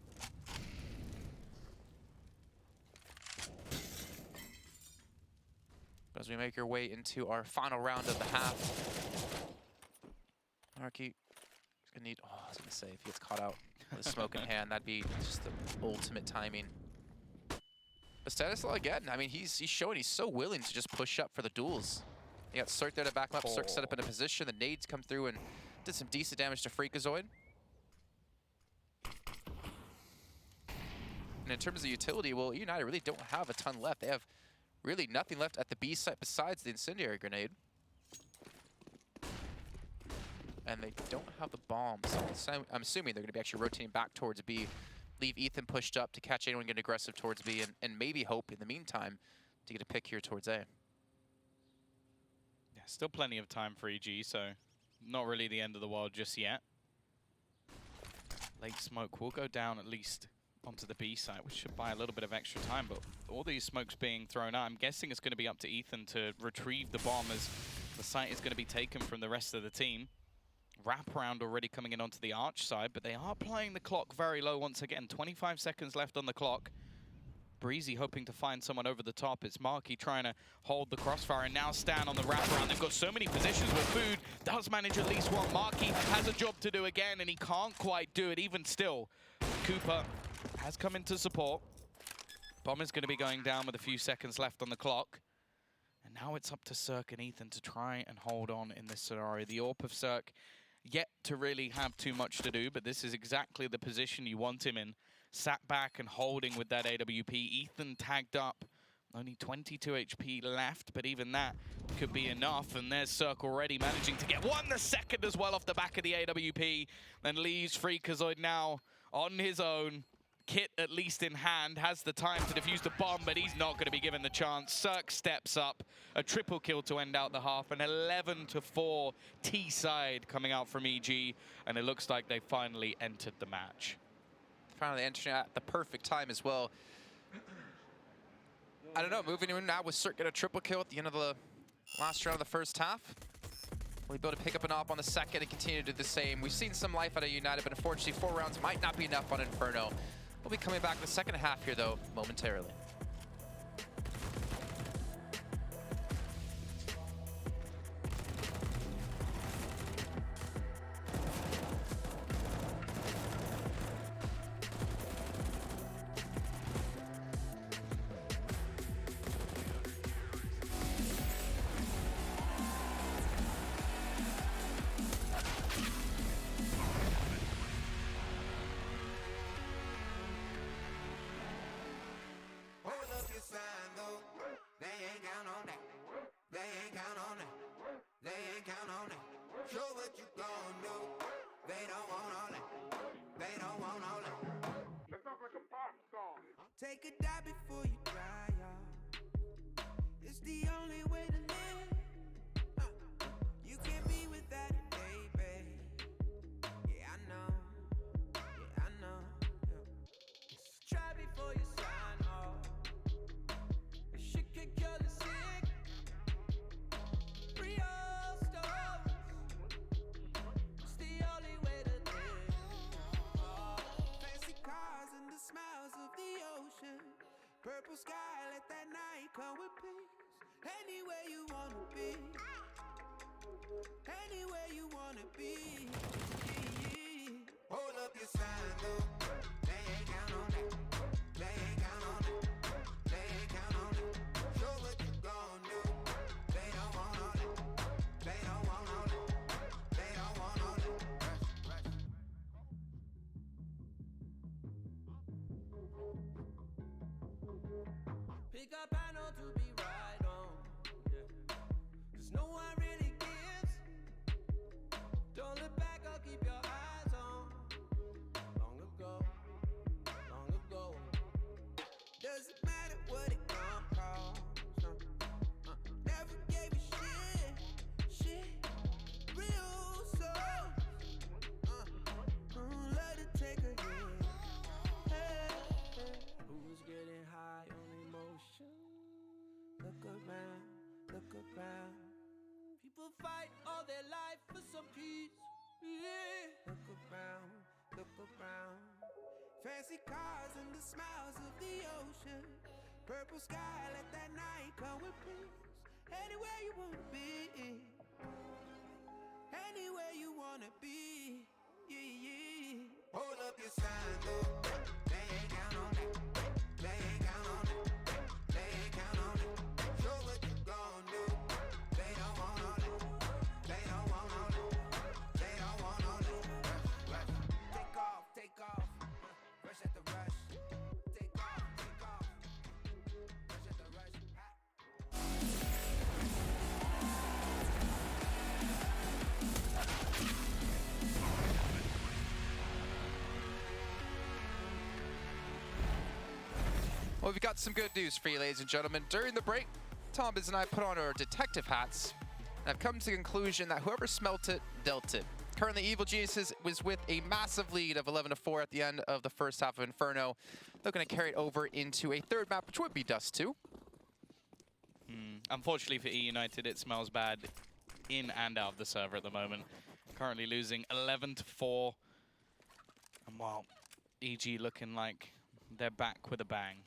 As we make our way into our final round of the half. Marky is gonna need, oh, I was gonna say, if he gets caught out with a smoke in hand, that'd be just the ultimate timing. But Stanislaw again, I mean, he's showing he's so willing to just push up for the duels. He got Cirque there to back him up, Cirque set up in a position, the nades come through and did some decent damage to Freakazoid. And in terms of utility, well, United really don't have a ton left. They have really nothing left at the B site besides the incendiary grenade. And they don't have the bombs. So I'm assuming they're going to be actually rotating back towards B. Leave Ethan pushed up to catch anyone getting aggressive towards B, and maybe hope in the meantime to get a pick here towards A. Yeah, still plenty of time for EG, so not really the end of the world just yet. Late smoke will go down at least onto the B site, which should buy a little bit of extra time, but all these smokes being thrown out, I'm guessing it's going to be up to Ethan to retrieve the bomb as the site is going to be taken from the rest of the team. Wraparound already coming in onto the Arch side, but they are playing the clock very low once again. 25 seconds left on the clock. Breezy hoping to find someone over the top. It's Marky trying to hold the crossfire and now stand on the wraparound. They've got so many positions where Food does manage at least one. Marky has a job to do again, and he can't quite do it even still. Cooper has come in to support. Bomb is going to be going down with a few seconds left on the clock. And now it's up to Cirque and Ethan to try and hold on in this scenario. The AWP of Cirque yet to really have too much to do, but this is exactly the position you want him in. Sat back and holding with that AWP. Ethan tagged up. Only 22 HP left, but even that could be enough. And there's Cirque already managing to get one the second as well off the back of the AWP. Then leaves Freakazoid now on his own. Kit, at least in hand, has the time to defuse the bomb, but he's not going to be given the chance. Cirque steps up, a triple kill to end out the half, an 11-4 T side coming out from EG, and it looks like they finally entered the match. Finally entering at the perfect time as well. I don't know, moving in now with Cirque get a triple kill at the end of the last round of the first half. Will he be able to pick up an op on the second and continue to do the same? We've seen some life out of United, but unfortunately 4 rounds might not be enough on Inferno. We'll be coming back in the second half here, though, momentarily. Take a dive before you dry off. It's the only way to live. You can't be without it, baby. Yeah, I know. Yeah, I know. Yeah. Try before you sign off. Shit can kill the sick. Real stories. It's the only way to live. Fancy cars and the smiles of the ocean. Purple sky, let that night come with peace. Anywhere you wanna be. Anywhere you wanna be. Hold up your sign, though. They ain't count on that. They ain't count on that. They ain't count on that. Show what you gon' do. They don't want all that. They don't want all that. They don't want all that. Pick up panel to be right on. Yeah. 'Cause no one really gives. Don't look back, I'll keep your eyes on. Long ago. Doesn't matter what it gon' cost. Never gave a shit. Real soul. Let it take a hit. Hey. Who's getting high on emotion? Look around. People fight all their life for some peace. Yeah. Look around. Fancy cars and the smiles of the ocean. Purple sky, let that night come with peace. Anywhere you wanna be. Anywhere you wanna be. Yeah. Hold up your sign, though. They ain't count on that. They ain't count on that. They ain't count on that. Show what you gon' do. They don't want all that. They don't want all that. They don't want all that. Take off. Rush at the rush. Take off. Rush at the rush. Well, we've got some good news for you, ladies and gentlemen. During the break, Thomas and I put on our detective hats, and I've come to the conclusion that whoever smelt it, dealt it. Currently, Evil Geniuses was with a massive lead of 11-4 at the end of the first half of Inferno. They're going to carry it over into a third map, which would be Dust 2. Unfortunately for eUnited, it smells bad in and out of the server at the moment. Currently losing 11-4. And while EG looking like they're back with a bang.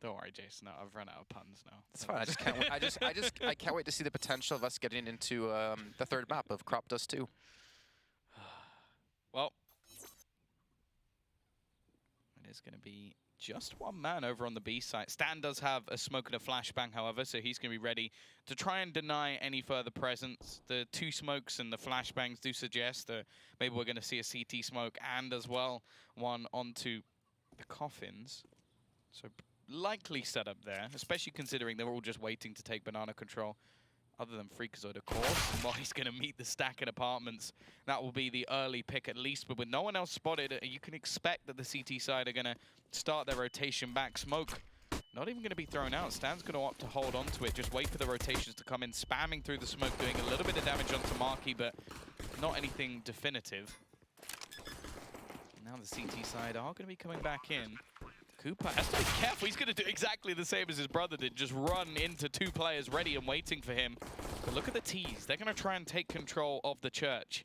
Don't worry, Jason. No, I've run out of puns now. It's fine. I just can't. I can't wait to see the potential of us getting into the third map of Crop Dust 2. Well, it is going to be just one man over on the B site. Stan does have a smoke and a flashbang, however, so he's going to be ready to try and deny any further presence. The two smokes and the flashbangs do suggest that maybe we're going to see a CT smoke and as well one onto the coffins. So likely setup there, especially considering they're all just waiting to take banana control. Other than Freakazoid, of course, and while he's going to meet the stack in apartments, that will be the early pick at least. But with no one else spotted, you can expect that the CT side are going to start their rotation back. Smoke not even going to be thrown out. Stan's going to opt to hold on to it, just wait for the rotations to come in, spamming through the smoke, doing a little bit of damage onto Marky, but not anything definitive. Now the CT side are going to be coming back in. Cooper has to be careful. He's going to do exactly the same as his brother did. Just run into two players ready and waiting for him. But look at the T's. They're going to try and take control of the church.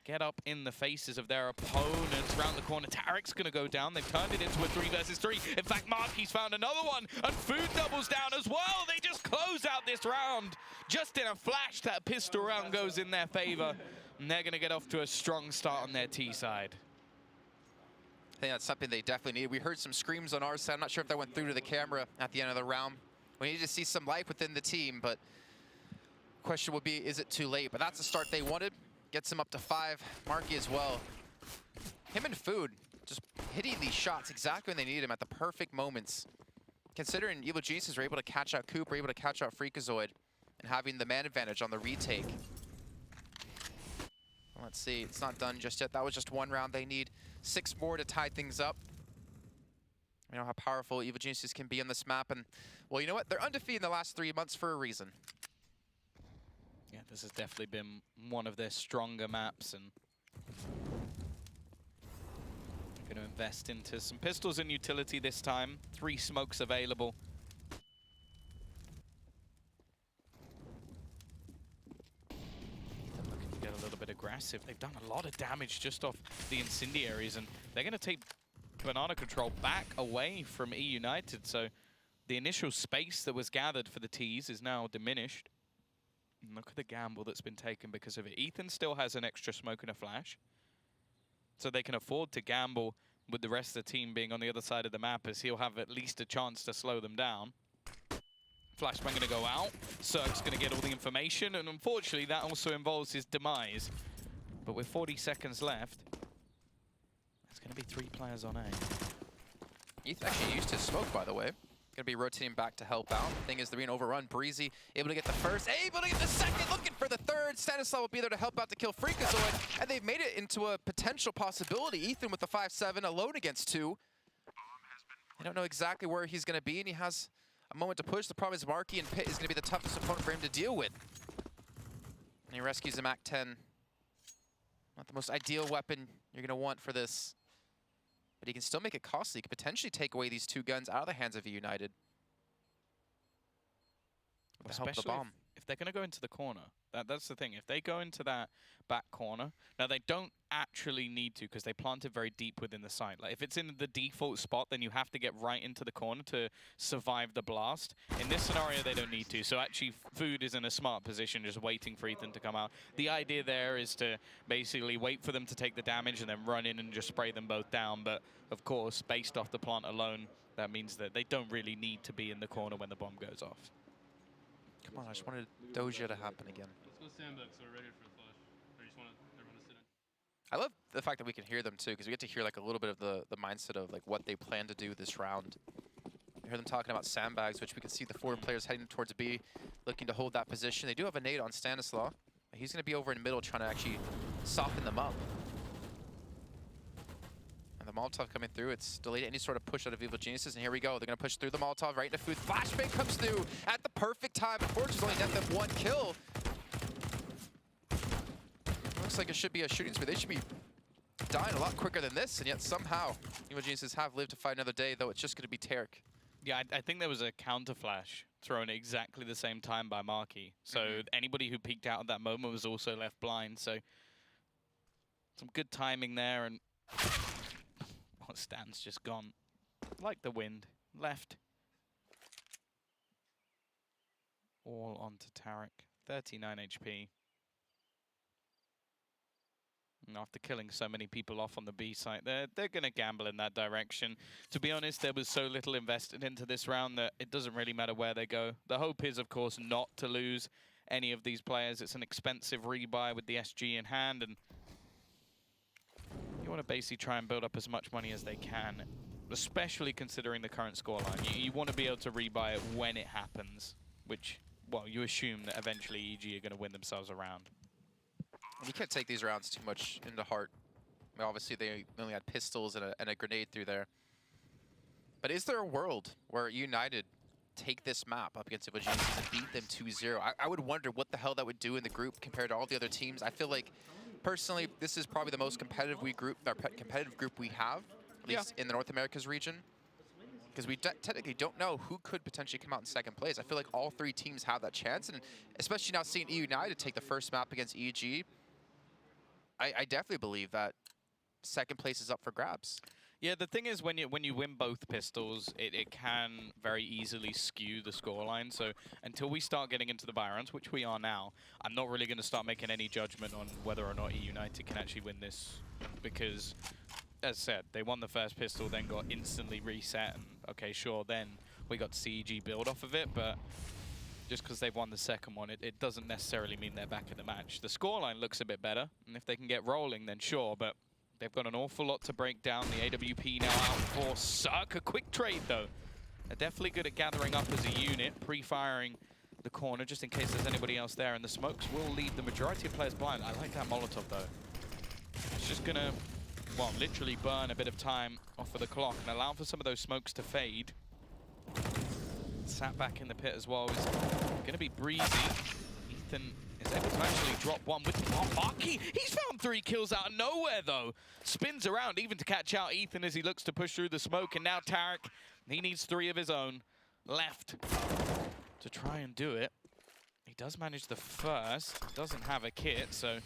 Get up in the faces of their opponents. Round the corner, Tarek's going to go down. They've turned it into a 3 versus 3. In fact, Marky's found another one. And Food doubles down as well. They just close out this round. Just in a flash, that pistol round goes in their favor. And they're going to get off to a strong start on their T side. I think that's something they definitely need. We heard some screams on our side. I'm not sure if that went through to the camera at the end of the round. We need to see some life within the team, but the question will be, is it too late? But that's the start they wanted. Gets them up to 5. Marky as well. Him and Food just hitting these shots exactly when they need him at the perfect moments. Considering Evil Geniuses were able to catch out Cooper, able to catch out Freakazoid, and having the man advantage on the retake. Let's see, it's not done just yet. That was just one round. They need 6 more to tie things up. You know how powerful eUnited can be on this map, and well, you know what? They're undefeated in the last 3 months for a reason. Yeah, this has definitely been one of their stronger maps, and going to invest into some pistols and utility this time. 3 smokes available. They're looking to get a little bit aggressive. They've done a lot of damage just off the incendiaries, and they're going to take banana control back away from eUnited. So the initial space that was gathered for the T's is now diminished. And look at the gamble that's been taken because of it. Ethan still has an extra smoke and a flash, so they can afford to gamble with the rest of the team being on the other side of the map, as he'll have at least a chance to slow them down. Flashbang going to go out. Cirque's going to get all the information, and unfortunately that also involves his demise. But with 40 seconds left, there's going to be 3 players on A. Ethan actually used his smoke, by the way. Going to be rotating back to help out. Thing is, they're being overrun. Breezy able to get the first, able to get the second, looking for the third. Stanislav will be there to help out to kill Freakazoid, and they've made it into a potential possibility. Ethan with the 5-7 alone against 2. I don't know exactly where he's going to be, and he has a moment to push. The problem is Marky and Pit is going to be the toughest opponent for him to deal with. And he rescues the MAC-10. Not the most ideal weapon you're going to want for this. But he can still make it costly. He could potentially take away these 2 guns out of the hands of eUnited. With the help of the bomb. If they're going to go into the corner, that's the thing. If they go into that back corner, now they don't actually need to because they planted very deep within the site. Like if it's in the default spot, then you have to get right into the corner to survive the blast. In this scenario, they don't need to. So actually, Food is in a smart position, just waiting for Ethan to come out. The idea there is to basically wait for them to take the damage and then run in and just spray them both down. But of course, based off the plant alone, that means that they don't really need to be in the corner when the bomb goes off. Come on, I just wanted Doja to happen again. Let's go sandbag so we're ready for the flash. Or you just want everyone to sit in? I love the fact that we can hear them too, because we get to hear like a little bit of the mindset of like what they plan to do this round. You hear them talking about sandbags, which we can see the 4 players heading towards B, looking to hold that position. They do have a nade on Stanislav. He's going to be over in the middle trying to actually soften them up. And the Molotov coming through, it's delayed any sort of push out of Evil Geniuses, and here we go. They're going to push through the Molotov right into Food. Flashbang comes through at the perfect time. Unfortunately, only net them 1 kill. Looks like it should be a shooting spree. They should be dying a lot quicker than this, and yet somehow Evil Geniuses have lived to fight another day, though it's just going to be Tarek. Yeah, I think there was a counter flash thrown at exactly the same time by Marky. So anybody who peeked out at that moment was also left blind. So some good timing there, and Stan's just gone like the wind. Left. All onto Tarek. 39 HP. And after killing so many people off on the B site, they're going to gamble in that direction. To be honest, there was so little invested into this round that it doesn't really matter where they go. The hope is, of course, not to lose any of these players. It's an expensive rebuy with the SG in hand, and you want to basically try and build up as much money as they can, especially considering the current scoreline. You want to be able to rebuy it when it happens, which, well, you assume that eventually EG are going to win themselves a round. You can't take these rounds too much into heart. I mean, obviously, they only had pistols and a grenade through there. But is there a world where United take this map up against Evil Geniuses and beat them 2-0? I would wonder what the hell that would do in the group compared to all the other teams. I feel like, personally, this is probably the most competitive group we have, at least in the North Americas region. Because we technically don't know who could potentially come out in second place. I feel like all 3 teams have that chance, and especially now seeing eUnited take the first map against EG, I definitely believe that second place is up for grabs. Yeah, the thing is, when you win both pistols, it can very easily skew the scoreline. So until we start getting into the buy rounds, which we are now, I'm not really going to start making any judgment on whether or not eUnited can actually win this, because, as said, they won the first pistol, then got instantly reset, and okay, sure, then we got CEG build off of it, but just because they've won the second one, it doesn't necessarily mean they're back in the match. The scoreline looks a bit better, and if they can get rolling, then sure, but they've got an awful lot to break down. The AWP now out for Suck. A quick trade, though. They're definitely good at gathering up as a unit, pre-firing the corner just in case there's anybody else there, and the smokes will leave the majority of players blind. I like that Molotov, though. is just going to, well, literally burn a bit of time off of the clock and allow for some of those smokes to fade. Sat back in the pit as well is going to be Breezy. Ethan is able to actually drop one with Marky. He's found 3 kills out of nowhere, though. Spins around even to catch out Ethan as he looks to push through the smoke. And now Tarek, he needs 3 of his own left to try and do it. He does manage the first. Doesn't have a kit, so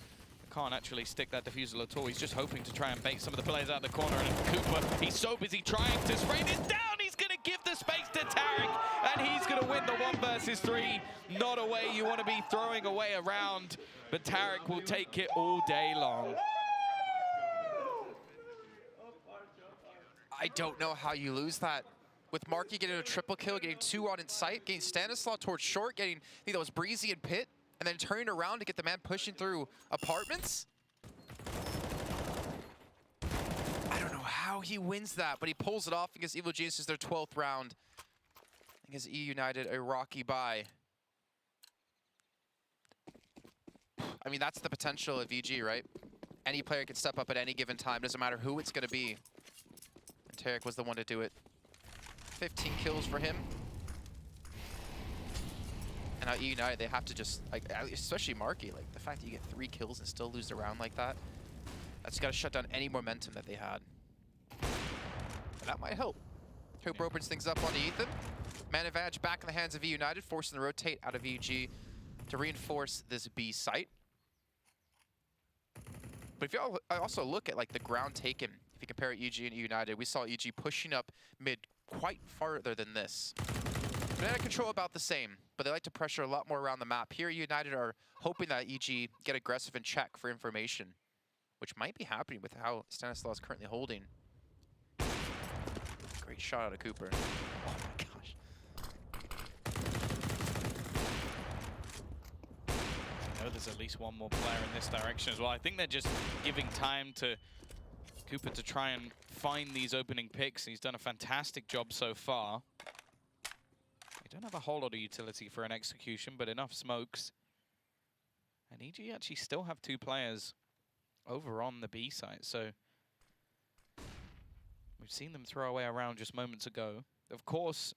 can't actually stick that defusal at all. He's just hoping to try and bait some of the players out of the corner. And Cooper, he's so busy trying to spray this down. He's going to give the space to Tarek, and he's going to win the 1 versus 3. Not a way you want to be throwing away a round, but Tarek will take it all day long. I don't know how you lose that. With Marky getting a triple kill, getting 2 on in sight, getting Stanislaw towards short, getting, I think that was Breezy and Pit, and then turning around to get the man pushing through apartments. I don't know how he wins that, but he pulls it off against Evil Genius. Their 12th round. Against eUnited, a rocky bye. I mean, that's the potential of EG, right? Any player can step up at any given time. Doesn't matter who it's going to be. And Tarek was the one to do it. 15 kills for him. And now eUnited, they have to just, like, especially Marky, like the fact that you get 3 kills and still lose the round like that, that's got to shut down any momentum that they had. And that might help. Hope opens things up onto Ethan. Man advantage back in the hands of eUnited, forcing the rotate out of EG to reinforce this B site. But if you also look at like the ground taken, if you compare EG and eUnited, we saw EG pushing up mid quite farther than this. Banana control about the same, but they like to pressure a lot more around the map. Here, United are hoping that EG get aggressive and check for information, which might be happening with how Stanislaw is currently holding. Great shot out of Cooper. Oh my gosh. I know there's at least one more player in this direction as well. I think they're just giving time to Cooper to try and find these opening picks. He's done a fantastic job so far. They don't have a whole lot of utility for an execution, but enough smokes. And EG actually still have 2 players over on the B site, so we've seen them throw away a round just moments ago. Of course,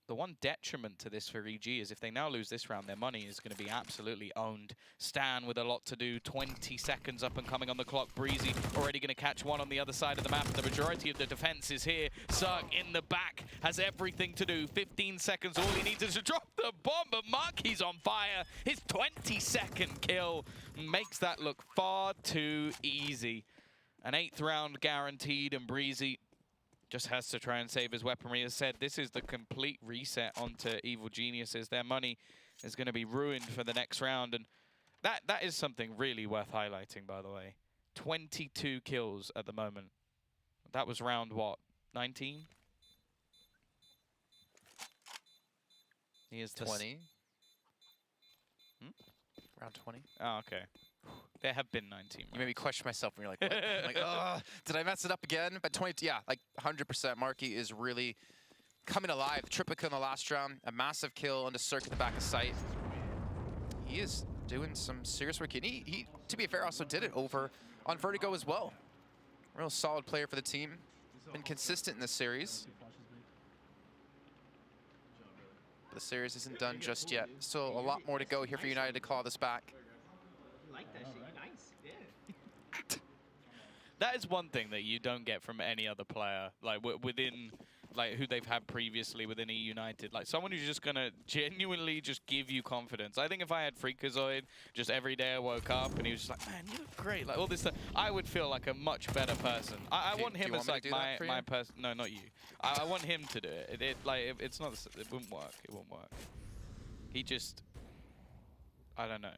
the one detriment to this for EG is if they now lose this round, their money is going to be absolutely owned. Stan with a lot to do, 20 seconds up and coming on the clock. Breezy already going to catch one on the other side of the map. The majority of the defense is here. Sugg in the back has everything to do. 15 seconds, all he needs is to drop the bomb, but Marky's on fire. His 22nd kill makes that look far too easy. An 8th round guaranteed, and Breezy just has to try and save his weaponry. As said, this is the complete reset onto Evil Geniuses. Their money is going to be ruined for the next round, and that is something really worth highlighting, by the way. 22 kills at the moment. That was round, what, 19? He is 20. Round 20. Oh, okay. There have been 19. You made me question myself when you're like, what? I'm like, oh, did I mess it up again? But 20, yeah, like 100%. Marky is really coming alive. Triple kill in the last round, a massive kill on the circuit in the back of sight. He is doing some serious work. And he, to be fair, also did it over on Vertigo as well. Real solid player for the team. Been consistent in this series. But the series isn't done just yet. Still a lot more to go here for United to claw this back. Like that shit. Nice. Yeah. That is one thing that you don't get from any other player, like within, like who they've had previously within eUnited. Like someone who's just gonna genuinely just give you confidence. I think if I had Freakazoid, just every day I woke up and he was just like, man, you look great, like all this stuff, I would feel like a much better person. I want him as like my person. No, not you. I want him to do it. It's not. It wouldn't work. It won't work. He just, I don't know.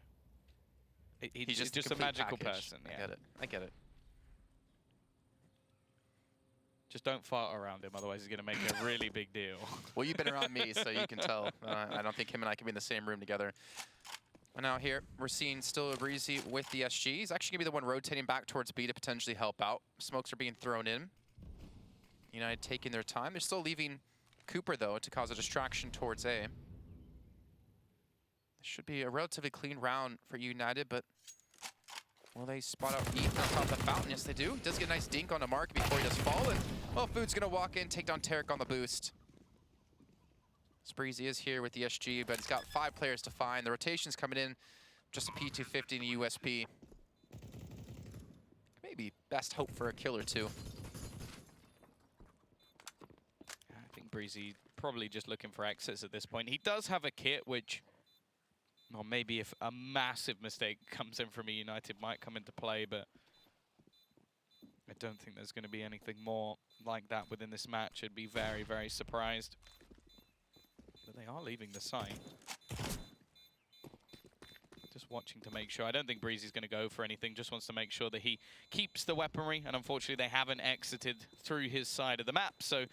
He's just a magical person. Yeah. I get it. I get it. Just don't fart around him, otherwise he's going to make a really big deal. Well, you've been around me, so you can tell. I don't think him and I can be in the same room together. And now here, we're seeing still a Breezy with the SG. He's actually going to be the one rotating back towards B to potentially help out. Smokes are being thrown in. United taking their time. They're still leaving Cooper, though, to cause a distraction towards A. Should be a relatively clean round for United, but Will they spot out Ethan on top of the fountain? Yes, they do. Does get a nice dink on a mark before he does fall. And, well, Food's going to walk in, take down Tarek on the boost. Spreezy is here with the SG, but he's got 5 players to find. The rotation's coming in. Just a P250 and a USP. Maybe best hope for a kill or 2. I think Breezy probably just looking for exits at this point. He does have a kit which, or maybe if a massive mistake comes in from eUnited, might come into play, but I don't think there's going to be anything more like that within this match. I'd be very, very surprised. But they are leaving the site. Just watching to make sure. I don't think Breezy's going to go for anything. Just wants to make sure that he keeps the weaponry. And unfortunately, they haven't exited through his side of the map, so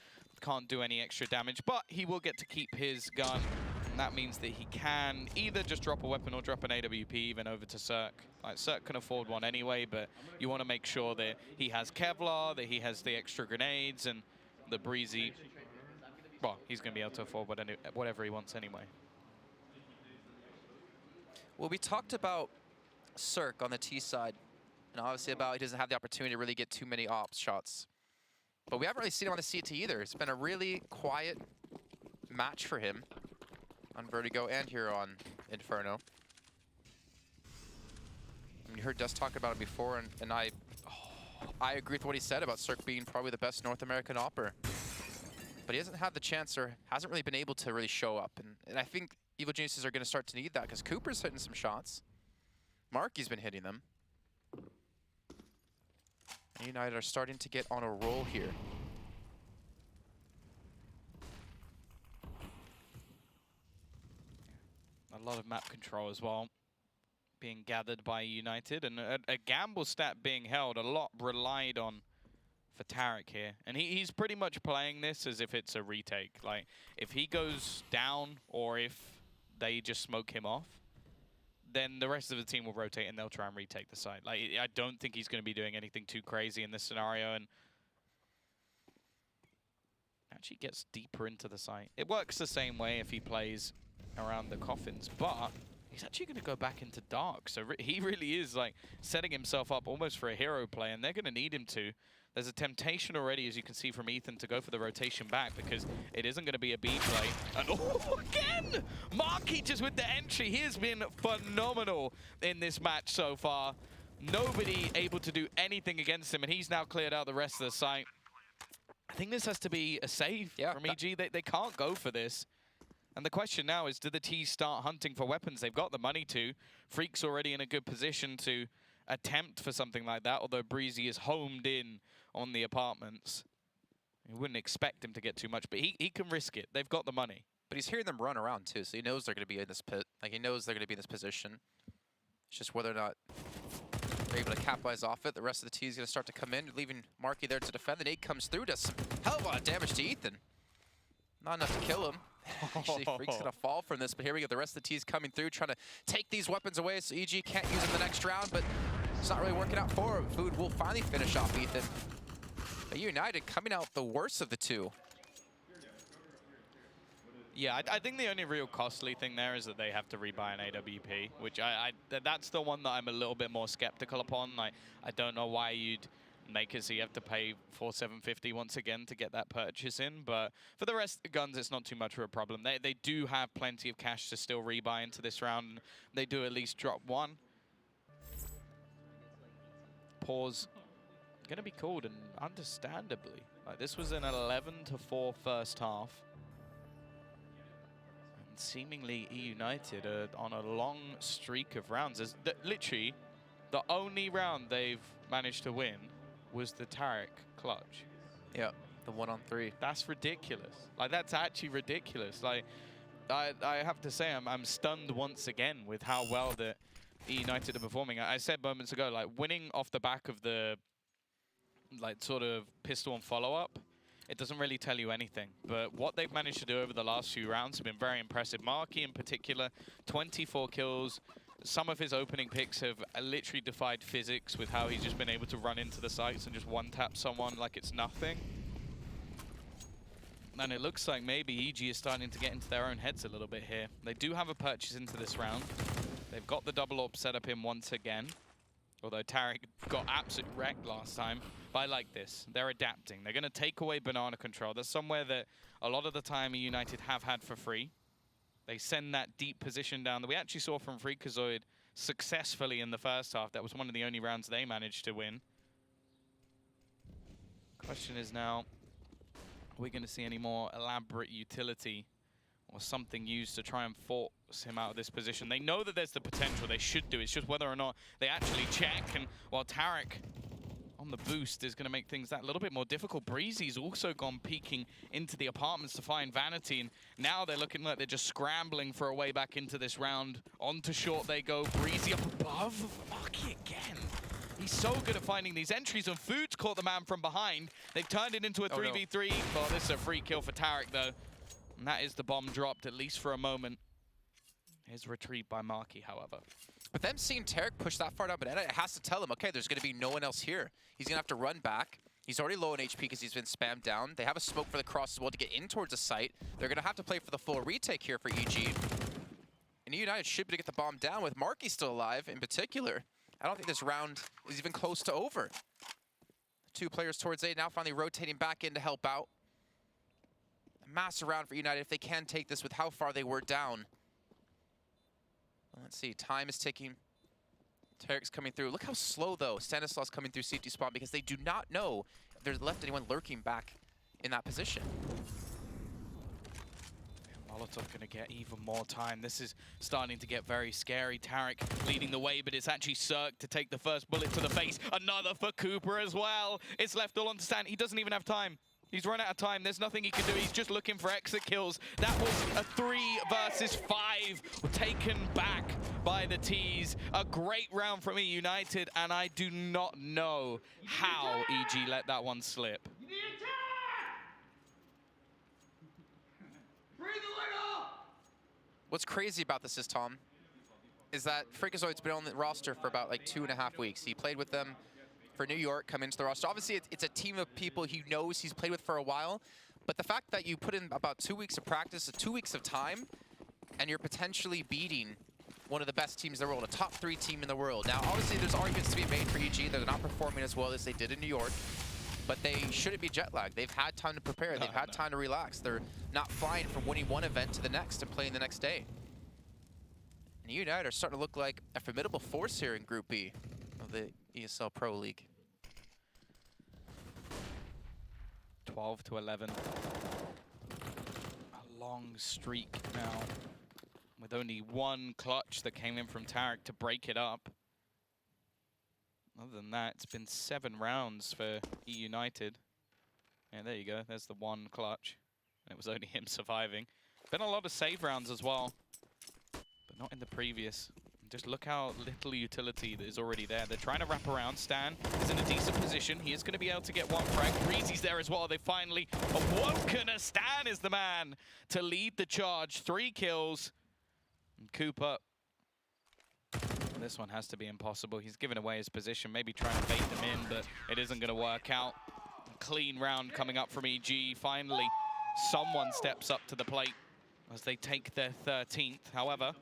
can't do any extra damage. But he will get to keep his gun. And that means that he can either just drop a weapon or drop an AWP even over to Cirque. Like, Cirque can afford one anyway, but you want to make sure that he has Kevlar, that he has the extra grenades, and the Breezy, well, he's going to be able to afford whatever he wants anyway. Well, we talked about Cirque on the T side, and obviously about he doesn't have the opportunity to really get too many ops shots. But we haven't really seen him on the CT either. It's been a really quiet match for him on Vertigo and here on Inferno. I mean, you heard Dust talk about it before, and I agree with what he said about Cirque being probably the best North American opper. But he hasn't had the chance or hasn't really been able to really show up. And I think Evil Geniuses are going to start to need that because Cooper's hitting some shots. Marky's been hitting them. And United are starting to get on a roll here. A lot of map control as well being gathered by United, and a gamble stat being held. A lot relied on for Tarek here, and he's pretty much playing this as if it's a retake. Like, if he goes down or if they just smoke him off, then the rest of the team will rotate and they'll try and retake the site. Like, I don't think he's going to be doing anything too crazy in this scenario, and actually gets deeper into the site. It works the same way if he plays around the coffins, but he's actually going to go back into dark. So he really is like setting himself up almost for a hero play, and they're going to need him to. There's a temptation already, as you can see from Ethan, to go for the rotation back because it isn't going to be a B play. And oh, again! Marky just with the entry. He has been phenomenal in this match so far. Nobody able to do anything against him, and he's now cleared out the rest of the site. I think this has to be a save from EG. They can't go for this. And the question now is, do the T's start hunting for weapons? They've got the money to. Freak's already in a good position to attempt for something like that, although Breezy is homed in on the apartments. You wouldn't expect him to get too much, but he can risk it. They've got the money. But he's hearing them run around too, so he knows they're going to be in this pit. Like, he knows they're going to be in this position. It's just whether or not they're able to capitalize off it. The rest of the T is going to start to come in, leaving Marky there to defend. The nade comes through, does some hell of a lot of damage to Ethan. Not enough to kill him. Actually, Freak's going to fall from this, but here we go. The rest of the T's coming through, trying to take these weapons away, so EG can't use them the next round, but it's not really working out for him. Food will finally finish off Ethan. But United coming out the worst of the two. Yeah, I think the only real costly thing there is that they have to rebuy an AWP, which that's the one that I'm a little bit more skeptical upon. I don't know why you'd make it so you have to pay $4,750 once again to get that purchase in, but for the rest of the guns, it's not too much of a problem. They do have plenty of cash to still rebuy into this round. They do at least drop one. Pause. Going to be called, and understandably. Like, this was an 11-4 first half. And seemingly eUnited are on a long streak of rounds. As literally, the only round they've managed to win was the Tarek clutch. Yeah, the 1-on-3. That's ridiculous. Like, that's actually ridiculous. Like, I have to say, I'm stunned once again with how well the eUnited are performing. I said moments ago, like, winning off the back of the like sort of pistol and follow-up, it doesn't really tell you anything. But what they've managed to do over the last few rounds have been very impressive. Marky in particular, 24 kills. Some of his opening picks have literally defied physics with how he's just been able to run into the sites and just one-tap someone like it's nothing. And it looks like maybe EG is starting to get into their own heads a little bit here. They do have a purchase into this round. They've got the double AWP set up in once again. Although Tarek got absolutely wrecked last time. But I like this. They're adapting. They're going to take away banana control. That's somewhere that a lot of the time eUnited have had for free. They send that deep position down that we actually saw from Freakazoid successfully in the first half. That was one of the only rounds they managed to win. Question is now, are we going to see any more elaborate utility or something used to try and force him out of this position? They know that there's the potential. They should do. It's just whether or not they actually check. And while Tarek on the boost is going to make things that little bit more difficult. Breezy's also gone peeking into the apartments to find Vanity, and now they're looking like they're just scrambling for a way back into this round. Onto short they go. Breezy up above. Marky again. He's so good at finding these entries, and Food's caught the man from behind. They've turned it into a 3v3. Well, this is a free kill for Tarek, though. And that is the bomb dropped, at least for a moment. His retreat by Marky, however. But them seeing Tarek push that far down banana, it has to tell him, okay, there's going to be no one else here. He's going to have to run back. He's already low on HP because he's been spammed down. They have a smoke for the cross as well to get in towards the site. They're going to have to play for the full retake here for EG. And eUnited should be able to get the bomb down with Marky still alive in particular. I don't think this round is even close to over. 2 players towards A now finally rotating back in to help out. A massive round for eUnited if they can take this with how far they were down. Let's see, time is ticking. Tarek's coming through. Look how slow, though, Stanislaus coming through safety spot because they do not know if there's left anyone lurking back in that position. Molotov going to get even more time. This is starting to get very scary. Tarek leading the way, but it's actually Cirque to take the first bullet to the face. Another for Cooper as well. It's left all on to Stan. He doesn't even have time. He's run out of time. There's nothing he can do. He's just looking for exit kills. That was a 3 versus 5 taken back by the T's. A great round from eUnited, and I do not know how EG let that one slip. What's crazy about this is, Tom, is that Freakazoid's been on the roster for about like 2.5 weeks. He played with them for New York, come into the roster. Obviously, it's a team of people he knows he's played with for a while, but the fact that you put in about 2 weeks of practice, 2 weeks of time, and you're potentially beating one of the best teams in the world, a top 3 team in the world. Now, obviously, there's arguments to be made for EG. They're not performing as well as they did in New York, but they shouldn't be jet lagged. They've had time to prepare. They've had time to relax. They're not flying from winning one event to the next and playing the next day. And eUnited are starting to look like a formidable force here in Group B of the ESL Pro League. 12-11. A long streak now, with only one clutch that came in from Tarek to break it up. Other than that, it's been 7 rounds for eUnited. Yeah, there you go. There's the one clutch. And it was only him surviving. Been a lot of save rounds as well, but not in the previous. Just look how little utility that is already there. They're trying to wrap around. Stan is in a decent position. He is going to be able to get one frag. Breezy's there as well. They finally awoken. Stan is the man to lead the charge. 3 kills. And Cooper. This one has to be impossible. He's given away his position, maybe trying to bait them in, but it isn't going to work out. A clean round coming up from EG. Finally, someone steps up to the plate as they take their 13th. However,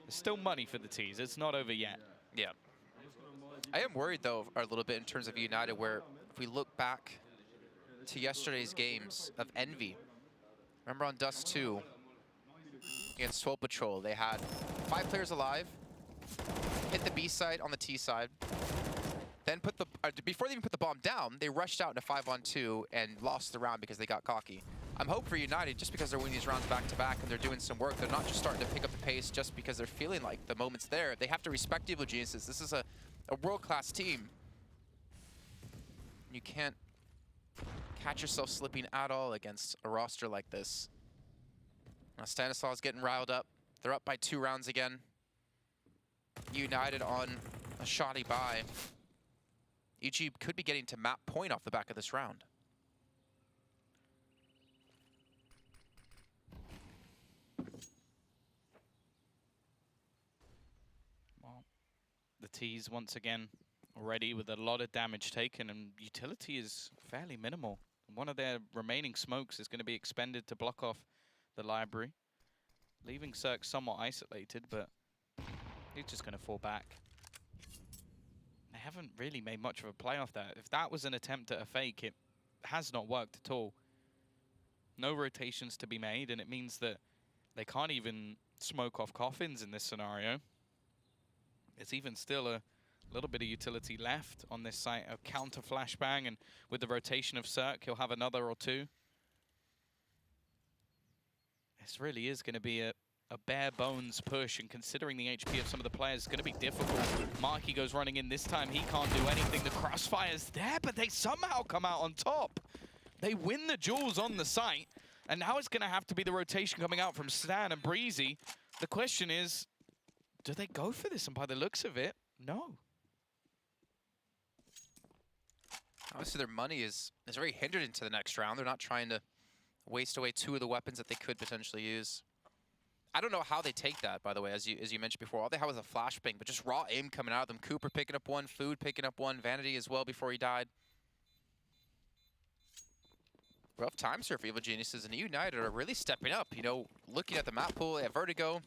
there's still money for the T's. It's not over yet. Yeah. I am worried, though, a little bit in terms of United, where if we look back to yesterday's games of Envy, remember on Dust 2 against Soul Patrol, they had 5 players alive, hit the B side on the T side, then put the before they even put the bomb down, they rushed out in a 5-on-2 and lost the round because they got cocky. I'm hoping for United, just because they're winning these rounds back to back and they're doing some work, they're not just starting to pick up the pace just because they're feeling like the moment's there. They have to respect Evil Geniuses. This is a world-class team. You can't catch yourself slipping at all against a roster like this. Now Stanislaus getting riled up. They're up by 2 rounds again. United on a shoddy bye. EG could be getting to map point off the back of this round. Well, the T's once again already with a lot of damage taken, and utility is fairly minimal. One of their remaining smokes is going to be expended to block off the library, leaving Cirque somewhat isolated, but he's just going to fall back. haven't really made much of a play off that. If that was an attempt at a fake, it has not worked at all. No rotations to be made, and it means that they can't even smoke off coffins in this scenario. There's even still a little bit of utility left on this site, a counter flashbang, and with the rotation of Cirque, he'll have another or two. This really is going to be a bare bones push, and considering the HP of some of the players, it's going to be difficult. Marky goes running in this time. He can't do anything. The crossfire's there, but they somehow come out on top. They win the duels on the site, and now it's going to have to be the rotation coming out from Stan and Breezy. The question is, do they go for this? And by the looks of it, no. Obviously, their money is very hindered into the next round. They're not trying to waste away 2 of the weapons that they could potentially use. I don't know how they take that, by the way, as you mentioned before. All they had was a flashbang, but just raw aim coming out of them. Cooper picking up one, Food picking up one, Vanity as well before he died. Rough times here for Evil Geniuses, and eUnited are really stepping up. You know, looking at the map pool, they have Vertigo,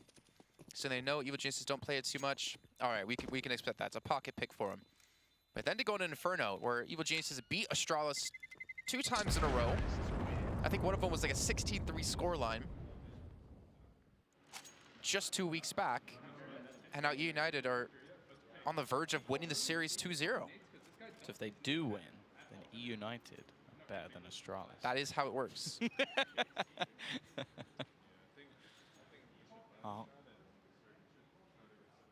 so they know Evil Geniuses don't play it too much. All right, we can expect that. It's a pocket pick for them. But then to go into Inferno, where Evil Geniuses beat Astralis 2 times in a row. I think one of them was like a 16-3 scoreline just 2 weeks back. And now eUnited are on the verge of winning the series 2-0. So if they do win, then eUnited are better than Astralis. That is how it works. Oh.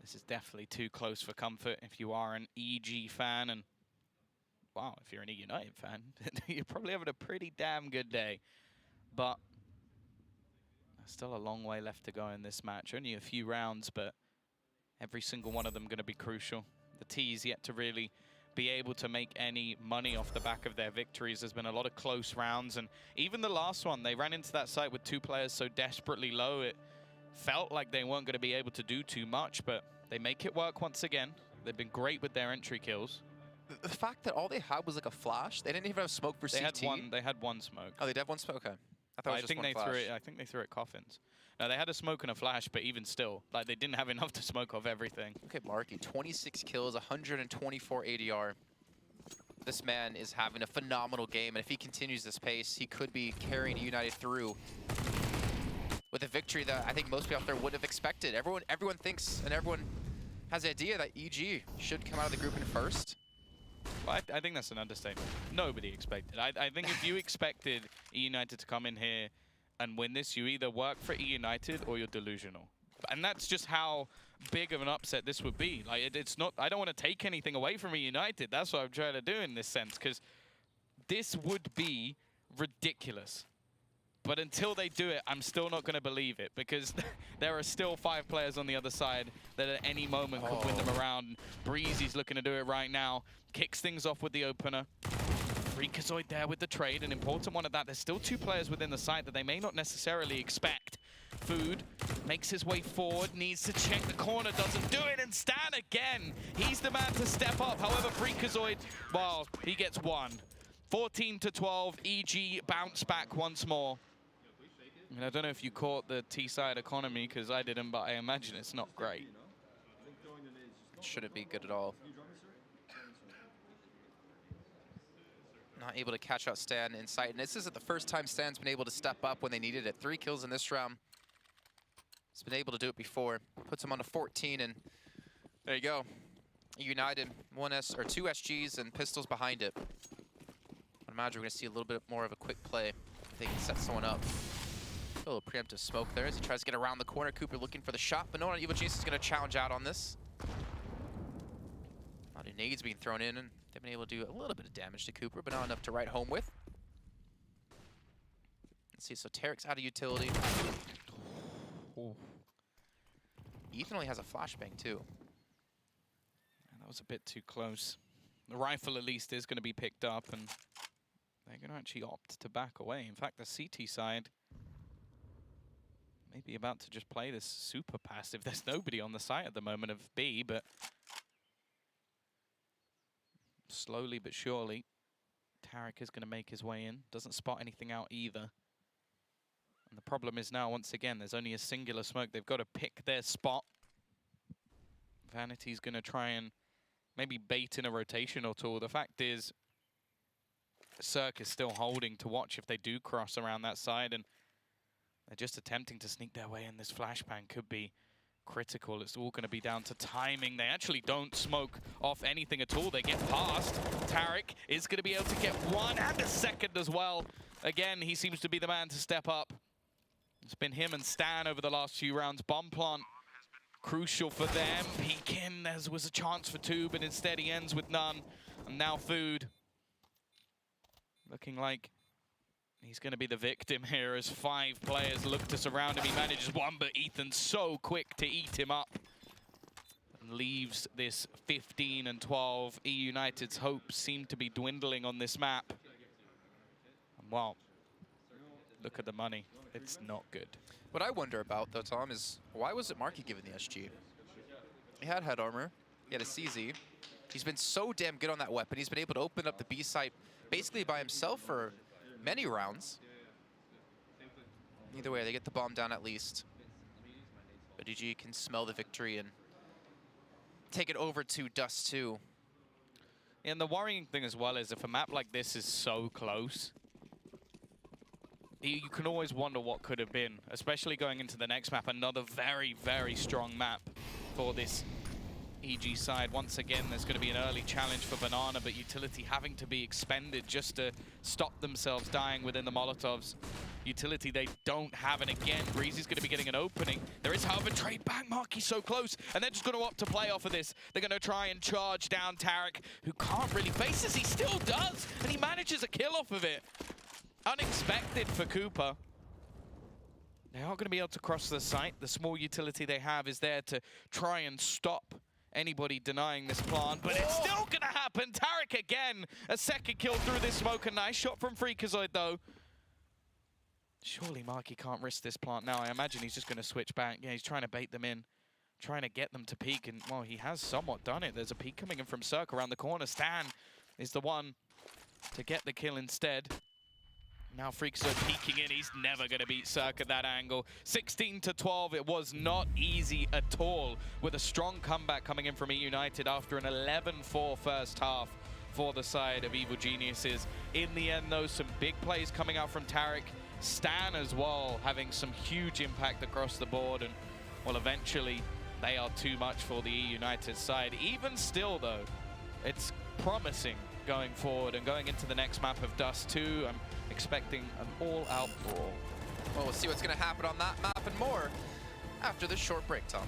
This is definitely too close for comfort if you are an EG fan, and wow, if you're an eUnited fan, you're probably having a pretty damn good day. But there's still a long way left to go in this match. Only a few rounds, but every single one of them going to be crucial. The T's yet to really be able to make any money off the back of their victories. There's been a lot of close rounds, and even the last one, they ran into that site with 2 players so desperately low, it felt like they weren't going to be able to do too much, but they make it work once again. They've been great with their entry kills. The fact that all they had was like a flash, they didn't even have smoke for CT. They had one smoke. Oh, they did have one smoke? Okay. I thought it was just one flash. I think they threw it coffins. No, they had a smoke and a flash, but even still, like, they didn't have enough to smoke off everything. Okay, Marky, 26 kills, 124 ADR. This man is having a phenomenal game, and if he continues this pace, he could be carrying eUnited through with a victory that I think most people out there would have expected. Everyone thinks, and everyone has the idea that EG should come out of the group in first. Well, I think that's an understatement. Nobody expected. I think if you expected eUnited to come in here and win this, you either work for eUnited or you're delusional. And that's just how big of an upset this would be. Like, it's not. I don't want to take anything away from eUnited. That's what I'm trying to do in this sense, because this would be ridiculous. But until they do it, I'm still not going to believe it, because there are still 5 players on the other side that at any moment could win them around. Breezy's looking to do it right now. Kicks things off with the opener. Freakazoid there with the trade, an important one at that. There's still 2 players within the site that they may not necessarily expect. Food makes his way forward, needs to check the corner, doesn't do it, and Stan again. He's the man to step up. However, Freakazoid, well, he gets 1. 14-12, EG bounce back once more. I mean, I don't know if you caught the T-side economy, because I didn't, but I imagine it's not great. Shouldn't be good at all. Not able to catch out Stan in sight, and this isn't the first time Stan's been able to step up when they needed it. 3 kills in this round. He's been able to do it before. Puts him on a 14, and there you go. eUnited, 2 SGs and pistols behind it. I imagine we're going to see a little bit more of a quick play if they can set someone up. A little preemptive smoke there as he tries to get around the corner. Cooper looking for the shot, but no one on Evil Genius is going to challenge out on this. A lot of nades being thrown in, and they've been able to do a little bit of damage to Cooper, but not enough to write home with. Let's see, so Tarek's out of utility. Ooh. Ethan only has a flashbang, too. Yeah, that was a bit too close. The rifle, at least, is going to be picked up, and they're going to actually opt to back away. In fact, the CT side may be about to just play this super passive. There's nobody on the site at the moment of B, but slowly but surely, Tarek is going to make his way in. Doesn't spot anything out either. And the problem is now, once again, there's only a singular smoke. They've got to pick their spot. Vanity's going to try and maybe bait in a rotation or two. The fact is, Cirque is still holding to watch if they do cross around that side, and they're just attempting to sneak their way in. This flashbang could be critical. It's all going to be down to timing. They actually don't smoke off anything at all. They get past. Tarek is going to be able to get one and a second as well. Again, he seems to be the man to step up. It's been him and Stan over the last few rounds. Bomb plant, crucial for them. Peek in. There was a chance for two, but instead he ends with none. And now Food, looking like he's going to be the victim here as 5 players look to surround him. He manages one, but Ethan's so quick to eat him up and leaves this 15 and 12. eUnited's hopes seem to be dwindling on this map. And wow, look at the money. It's not good. What I wonder about, though, Tom, is why wasn't Marky given the SG? He had head armor. He had a CZ. He's been so damn good on that weapon. He's been able to open up the B site basically by himself for many rounds. Either way, they get the bomb down at least. ODG can smell the victory and take it over to Dust 2. And the worrying thing as well is if a map like this is so close, you can always wonder what could have been, especially going into the next map. Another very, very strong map for this EG side. Once again, there's going to be an early challenge for Banana, but Utility having to be expended just to stop themselves dying within the Molotovs. Utility they don't have, and again, Breezy's going to be getting an opening. There is, however, trade back. Marky's so close, and they're just going to opt to play off of this. They're going to try and charge down Tarek, who can't really face this. He still does, and he manages a kill off of it. Unexpected for Cooper. They are going to be able to cross the site. The small utility they have is there to try and stop anybody denying this plant, but it's still going to happen. Tarek again, a second kill through this smoke. A nice shot from Freakazoid, though. Surely Marky can't risk this plant now. I imagine he's just going to switch back. Yeah, he's trying to bait them in, trying to get them to peek, and, well, he has somewhat done it. There's a peek coming in from Cirque around the corner. Stan is the one to get the kill instead. Now Freakazoid peeking in. He's never going to beat Cirque at that angle. 16 to 12. It was not easy at all, with a strong comeback coming in from eUnited after an 11-4 first half for the side of Evil Geniuses. In the end, though, some big plays coming out from Tarek. Stan as well, having some huge impact across the board. And, well, eventually, they are too much for the eUnited side. Even still, though, it's promising going forward and going into the next map of Dust 2. I'm expecting an all-out brawl. Well, we'll see what's going to happen on that map and more after this short break, Tom.